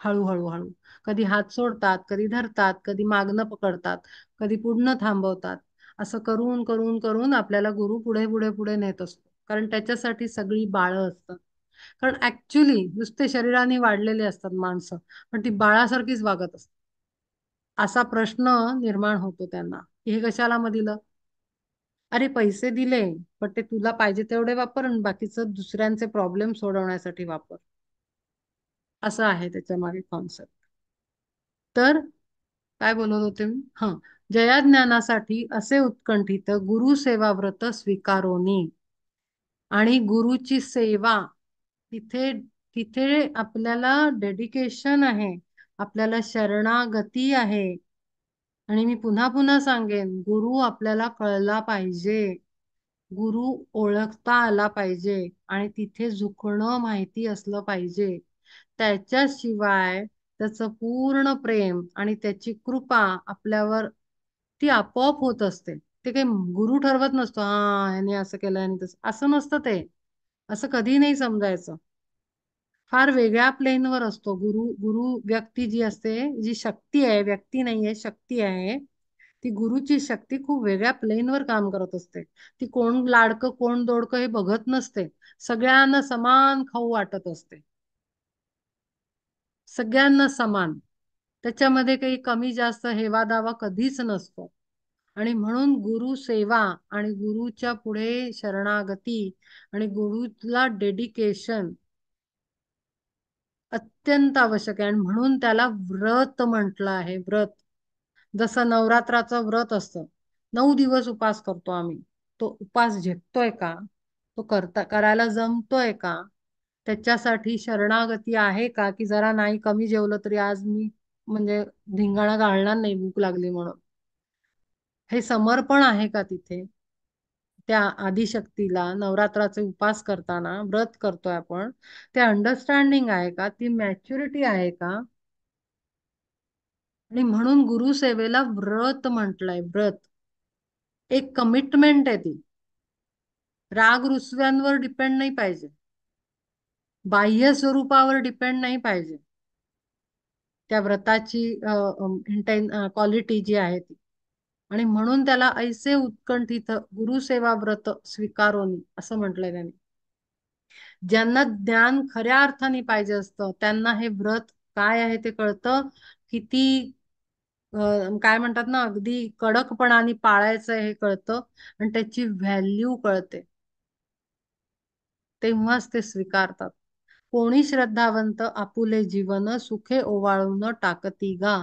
हळूहळू हळू. कधी हात सोडतात, कधी धरतात, कधी मागणं पकडतात, कधी पुढणं थांबवतात. असं करून करून करून आपल्याला गुरु पुढे पुढे पुढे नेत असतो, कारण त्याच्यासाठी सगळी बाळं असतात. कारण ऍक्च्युली नुसते शरीराने वाढलेले असतात माणसं, पण ती बाळासारखीच वागत असतात. असा प्रश्न निर्माण होतो त्यांना की हे कशाला मग दिलं. अरे पैसे दिले, पण ते तुला पाहिजे तेवढे वापर आणि बाकीचं दुसऱ्यांचे प्रॉब्लेम सोडवण्यासाठी वापर. असं आहे त्याच्या मागे कॉन्सेप्ट. तर काय बोलत होते मी? हा, जयाज्ञानासाठी असे उत्कंठित गुरुसेवा व्रत स्वीकारोनी. आणि गुरुची सेवा, तिथे तिथे आपल्याला डेडिकेशन आहे, आपल्याला शरणागती आहे. आणि मी पुन्हा पुन्हा सांगेन, गुरु आपल्याला कळला पाहिजे, गुरु ओळखता आला पाहिजे, आणि तिथे झुकणं माहिती असलं पाहिजे. त्याच्याशिवाय त्याचं पूर्ण प्रेम आणि त्याची कृपा आपल्यावर ती आपोआप होत असते. ते काही गुरु ठरवत नसतो, हा ह्याने असं केलं आणि तसं असं नसतं ते. असं कधी नाही समजायचं. फार वेगळ्या प्लेनवर असतो गुरु. गुरु व्यक्ती जी असते, जी शक्ती आहे, व्यक्ती नाही आहे, शक्ती आहे, ती गुरुची शक्ती खूप वेगळ्या प्लेनवर काम करत असते. ती कोण लाडकं कोण दोडकं हे बघत नसते, सगळ्यांना समान खाऊ वाटत असते, सगळ्यांना समान. त्याच्यामध्ये काही कमी जास्त हेवा दावा कधीच नसतो. आणि म्हणून गुरु सेवा आणि गुरुच्या पुढे शरणागती आणि गुरुला डेडिकेशन अत्यंत आवश्यक आहे. आणि म्हणून त्याला व्रत म्हटलं आहे, व्रत. जसं नवरात्राचं व्रत असतं, 9 दिवस उपास करतो आम्ही. तो उपास झेपतोय का? तो करायला जमतोय का? त्याच्यासाठी शरणागती आहे का, की जरा नाही कमी जेवलं तरी आज मी म्हणजे धिंगाणा घालणार नाही भूक लागली म्हणून? हे समर्पण आहे का तिथे त्या आदिशक्तीला? नवरात्राचे उपास करताना व्रत करतोय आपण, ते अंडरस्टँडिंग आहे का, ती मॅच्युरिटी आहे का? आणि म्हणून गुरुसेवेला व्रत म्हटलंय, व्रत. एक कमिटमेंट आहे ती. राग रुसव्यांवर डिपेंड नाही पाहिजे, बाह्य स्वरूपावर डिपेंड नाही पाहिजे. त्या व्रताची क्वालिटी जी आहे ती. आणि म्हणून त्याला ऐसे उत्कंठित गुरुसेवा व्रत स्वीकारोनी असं म्हटलंय त्याने. ज्यांना ज्ञान खऱ्या अर्थाने पाहिजे असतं, त्यांना हे व्रत काय आहे ते कळतं. किती काय म्हणतात ना, अगदी कडकपणाने पाळायचं हे कळतं, आणि त्याची व्हॅल्यू कळते. तेव्हाच ते स्वीकारतात. कोणी श्रद्धावंत आपुले जीवन सुखे ओवाळून टाकती गा,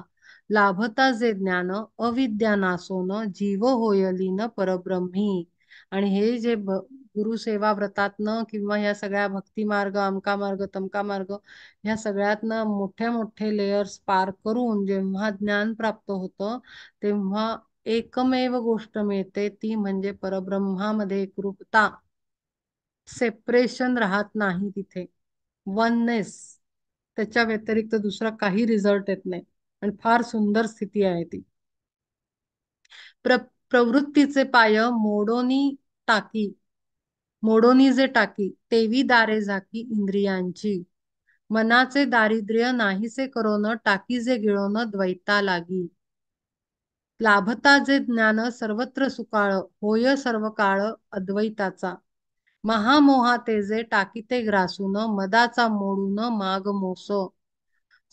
लाभता जे ज्ञान अविद्या नासोन जीव होयलीन परब्रह्मी. आणि हे जे गुरुसेवा व्रतातनं किंवा ह्या सगळ्या भक्ती मार्ग, अमका मार्ग, तमका मार्ग, ह्या सगळ्यातनं मोठे मोठे लेयर्स पार करून जेव्हा ज्ञान प्राप्त होतं, तेव्हा एकमेव गोष्ट मिळते, ती म्हणजे परब्रह्मामध्ये एकरूपता. सेपरेशन राहत नाही तिथे, वननेस. त्याच्या व्यतिरिक्त दुसरा काही रिझल्ट येत नाही. आणि फार सुंदर स्थिती आहे ती. प्र प्रवृत्तीचे पाय मोडोनी टाकी, मोडोनी जे टाकी तेवी दारे झाकी इंद्रियांची. मनाचे दारिद्र्य नाहीसे करोन टाकी जे गिळोन द्वैता लागी. लाभता जे ज्ञान सर्वत्र सुकाळ होय सर्व काळ अद्वैताचा. महामोहाते जे टाकीते ग्रासून मदाचा मोडून माग मोस.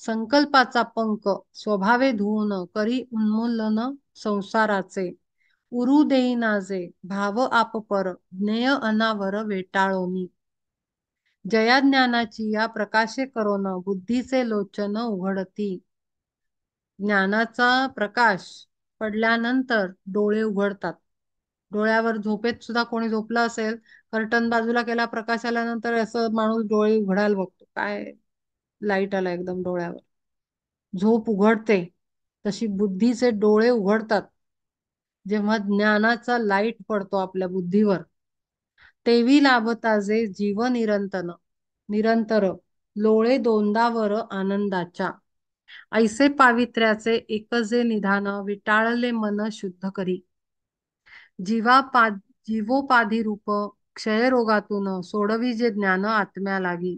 संकल्पाचा पंक स्वभावे धुवून करी उन्मूलन संसाराचे. उरू देईनाजे भाव आपपर ज्ञेय अनावर वेटाळोनी. जया ज्ञानाची या प्रकाशे करोन बुद्धीचे लोचन उघडती. ज्ञानाचा प्रकाश पडल्यानंतर डोळे उघडतात. डोळ्यावर झोपेत सुद्धा कोणी झोपला असेल, कर्टन बाजूला केला, प्रकाश आल्यानंतर असं माणूस डोळे उघडायला बघतो, काय लाईट आला एकदम डोळ्यावर, झोप उघडते. तशी बुद्धीचे डोळे उघडतात जेव्हा ज्ञानाचा लाईट पडतो आपल्या बुद्धीवर. तेवी लाभताजे जीव निरंतन निरंतर लोळे दोंदावर आनंदाच्या. ऐसे पावित्र्याचे एकजे निधान विटाळले मन शुद्ध करी. जीवापा जीवोपाधी रूप क्षयरोगातून सोडवी जे ज्ञान आत्म्या लागी.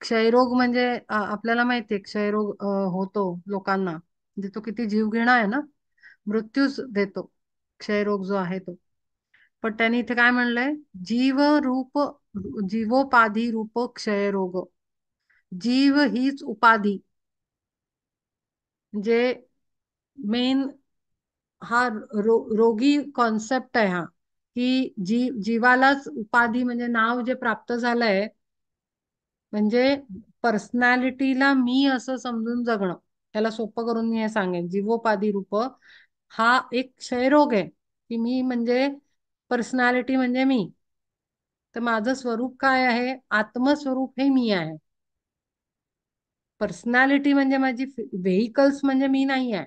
क्षयरोग म्हणजे आपल्याला माहितीये क्षयरोग होतो लोकांना, म्हणजे तो किती जीवघेणा आहे ना, मृत्यूच देतो. क्षयरोग जो आहे तो. पण त्यांनी इथे काय म्हणलंय, जीव रूप, जीवोपाधी रूप क्षयरोग. जीव हीच उपाधी, म्हणजे मेन हा रोगी कॉन्सेप्ट आहे हा, की जीवालाच उपाधी म्हणजे नाव जे प्राप्त झालंय, म्हणजे पर्सनॅलिटीला मी असं समजून जगणं. त्याला सोपं करून मी हे सांगेन, जीवोपाधी रूप हा एक क्षयरोग आहे, की मी म्हणजे पर्सनॅलिटी म्हणजे मी. तर माझं स्वरूप काय आहे, आत्मस्वरूप हे मी आहे. पर्सनॅलिटी म्हणजे माझी व्हेकल्स म्हणजे मी नाही आहे.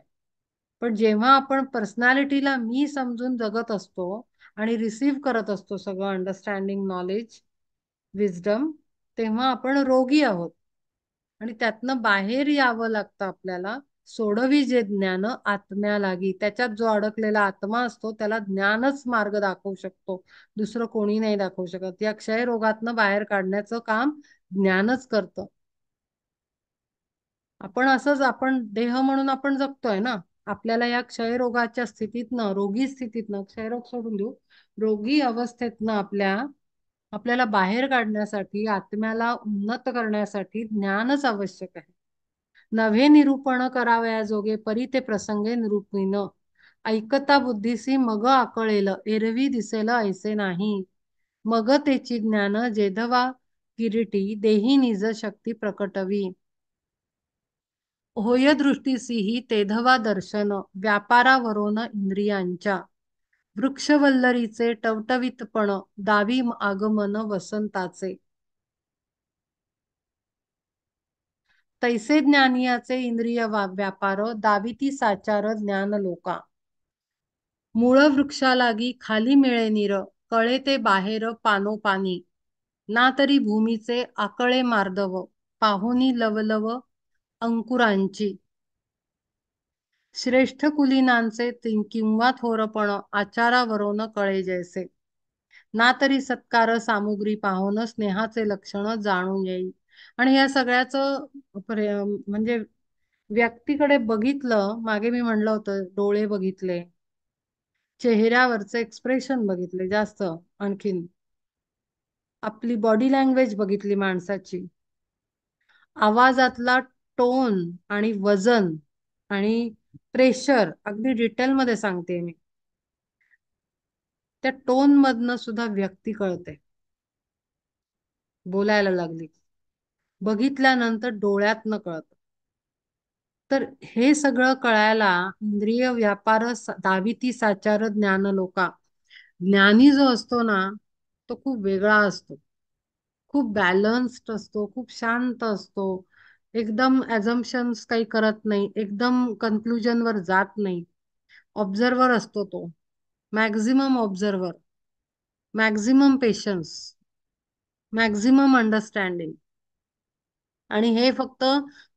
पण जेव्हा आपण पर्सनॅलिटीला मी समजून जगत असतो आणि रिसीव्ह करत असतो सगळं अंडरस्टँडिंग, नॉलेज, विजडम, तेव्हा आपण रोगी आहोत. आणि त्यातनं बाहेर यावं लागतं आपल्याला. सोडवी जे ज्ञान आत्म्या लागी, त्याच्यात जो अडकलेला आत्मा असतो त्याला ज्ञानच मार्ग दाखवू शकतो, दुसरं कोणी नाही दाखवू शकत. या क्षयरोगातनं बाहेर काढण्याचं काम ज्ञानच करतं. आपण असंच, आपण देह म्हणून आपण जगतोय ना. आपल्याला या क्षयरोगाच्या स्थितीतनं, रोगी स्थितीतनं, क्षयरोग सोडून देऊ, रोगी अवस्थेतनं आपल्याला बाहेर काढण्यासाठी, आत्म्याला उन्नत करण्यासाठी ज्ञानच आवश्यक आहे. नव्हे निरूपण करावया जोगे परी ते प्रसंगे निरूपिन, ऐकता बुद्धीसी मग आकळेल एरवी दिसेल ऐसे नाही, मग तेची ज्ञान जेधवा किरीटी देही निज शक्ती प्रकटवी, होय दृष्टीसीही तेधवा दर्शन व्यापारावरून इंद्रियांच्या, वृक्षवल्लरीचे टवटवीतपण दावी आगमन वसंताचे, तैसे ज्ञानियाचे इंद्रिय व्यापार दाविती साचार ज्ञान लोका, मूळ वृक्षालागी खाली मिळे नीर कळे ते बाहेर पानोपानी, ना तरी भूमीचे आकळे मार्दव पाहुनी लवलव अंकुरांची, श्रेष्ठ कुलीनांचे किंवा थोरपण आचारावरून कळे जैसे, ना तरी सत्कार सामुग्री पाहून स्नेहाचे लक्षण जाणून येईल. आणि या सगळ्याचं म्हणजे व्यक्तीकडे बघितलं, मागे मी म्हणलं होतं डोळे बघितले, चेहऱ्यावरचं एक्सप्रेशन बघितले, जास्त आणखीन आपली बॉडी लँग्वेज बघितली माणसाची, आवाजातला टोन आणि वजन आणि प्रेशर, अगदी डिटेलमध्ये सांगते मी. त्या टोन मधनं सुद्धा व्यक्ती कळते, बोलायला लागली, बघितल्यानंतर डोळ्यातनं कळतं. तर हे सगळं कळायला इंद्रिय व्यापार दाविती साचार ज्ञान लोका. ज्ञानी जो असतो ना, तो खूप वेगळा असतो, खूप बॅलन्स्ड असतो, खूप शांत असतो, एकदम ऍझम्पशन्स काही करत नाही, एकदम कन्क्लुजन वर जात नाही. ऑब्झर्वर असतो तो, maximum observer, maximum patience, maximum understanding. आणि हे फक्त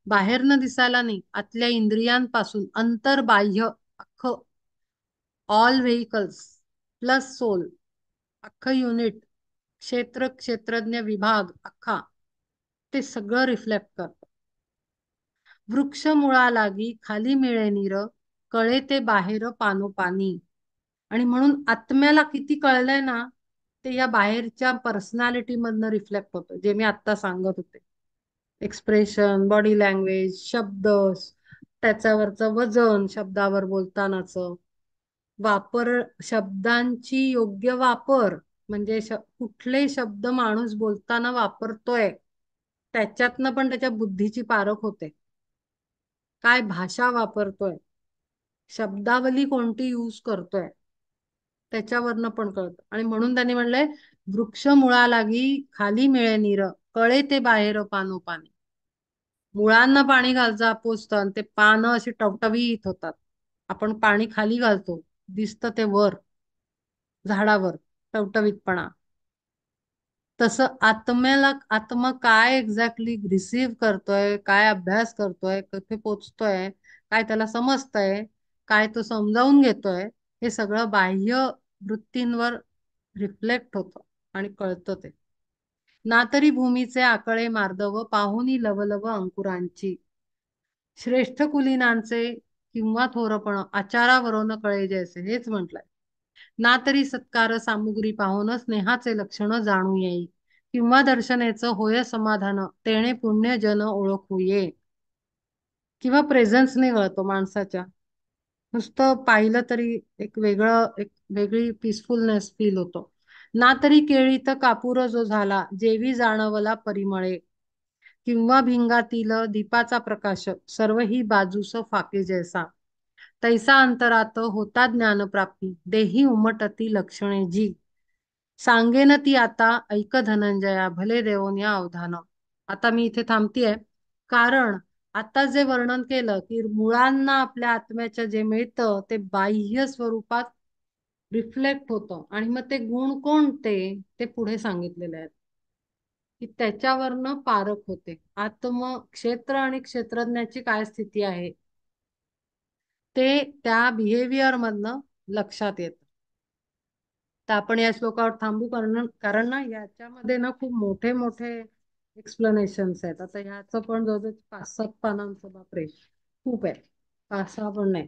बाहेरनं दिसायला नाही, आतल्या इंद्रियांपासून अंतर्बाह्य अख्खं, ऑल व्हेकल्स प्लस सोल, अख्खं युनिट, क्षेत्र क्षेत्रज्ञ विभाग अख्खा, ते सगळं रिफ्लेक्ट करतं. वृक्ष मुळालागी खाली मिळे नीर कळे ते बाहेर पानोपानी. आणि म्हणून आत्म्याला किती कळलंय ना, ते या बाहेरच्या पर्सनॅलिटी मधनं रिफ्लेक्ट होतं, जे मी आत्ता सांगत होते. एक्सप्रेशन, बॉडी लँग्वेज, शब्द, त्याच्यावरचं वजन, शब्दावर बोलतानाचं वापर, शब्दांची योग्य वापर, म्हणजे कुठले शब्द माणूस बोलताना वापरतोय, त्याच्यातनं पण त्याच्या बुद्धीची पारख होते. काय भाषा वापरतोय, शब्दावली कोणती यूज करतोय, त्याच्यावरनं पण कळतं. आणि म्हणून त्यांनी म्हणलंय, वृक्ष मुळालागी खाली मिळे नीर कळे ते बाहेर पानोपानी. मुळांना पाणी घालचा पोचतं आणि ते पानं अशी टवटवीत होतात. आपण पाणी खाली घालतो, दिसतं ते वर झाडावर टवटवीतपणा. तसं आत्म्याला, आत्मा काय एक्झॅक्टली रिसीव्ह करतोय, काय अभ्यास करतोय, कुठे पोचतोय, काय त्याला समजतंय, काय तो समजावून घेतोय, हे सगळं बाह्य वृत्तींवर रिफ्लेक्ट होतं आणि कळतं ते. ना तरी भूमीचे आकळे मार्दव पाहुनी लवलव अंकुरांची, श्रेष्ठ कुलीनांचे किंवा थोरपण आचारावरून कळे जैसे, हेच म्हटलंय. ना तरी सत्कार सामुग्री पाहून स्नेहाचे लक्षण जाणू येई, किंवा दर्शनेचं होय समाधान, तेणे पुण्य जन ओळखू ये. किंवा प्रेझन्सने कळतो माणसाच्या. नुसतं पाहिलं तरी एक वेगळी पीसफुलनेस फील होतो. ना तरी केळीत कापूर जो झाला, जेवी जाणवला परिमळे, किंवा भिंगातील दीपाचा प्रकाश, सर्व ही बाजूस फाके जैसा. तैसा अंतरात होता ज्ञानप्राप्ती, देही उमटती लक्षणे जी. सांगेन ती आता ऐक धनंजया, भले देऊन या अवधान. आता मी इथे थांबतीये, कारण आता जे वर्णन केलं की मुळांना आपल्या आत्म्याच्या जे मिळतं ते बाह्य स्वरूपात रिफ्लेक्ट होतं, आणि मग ते गुण कोणते ते पुढे सांगितलेले आहेत की त्याच्यावरनं पारख होते. आत्म क्षेत्र आणि क्षेत्रज्ञाची काय स्थिती आहे ते त्या बिहेवियर मधनं लक्षात येतं. तर आपण या श्लोकावर थांबू, कारण ना याच्यामध्ये ना खूप मोठे मोठे एक्सप्लेनेशन्स आहेत. आता ह्याचं पण जवळजवळ 5-7 पानांचं, बापरे खूप आहे. 5-6 पण नाही.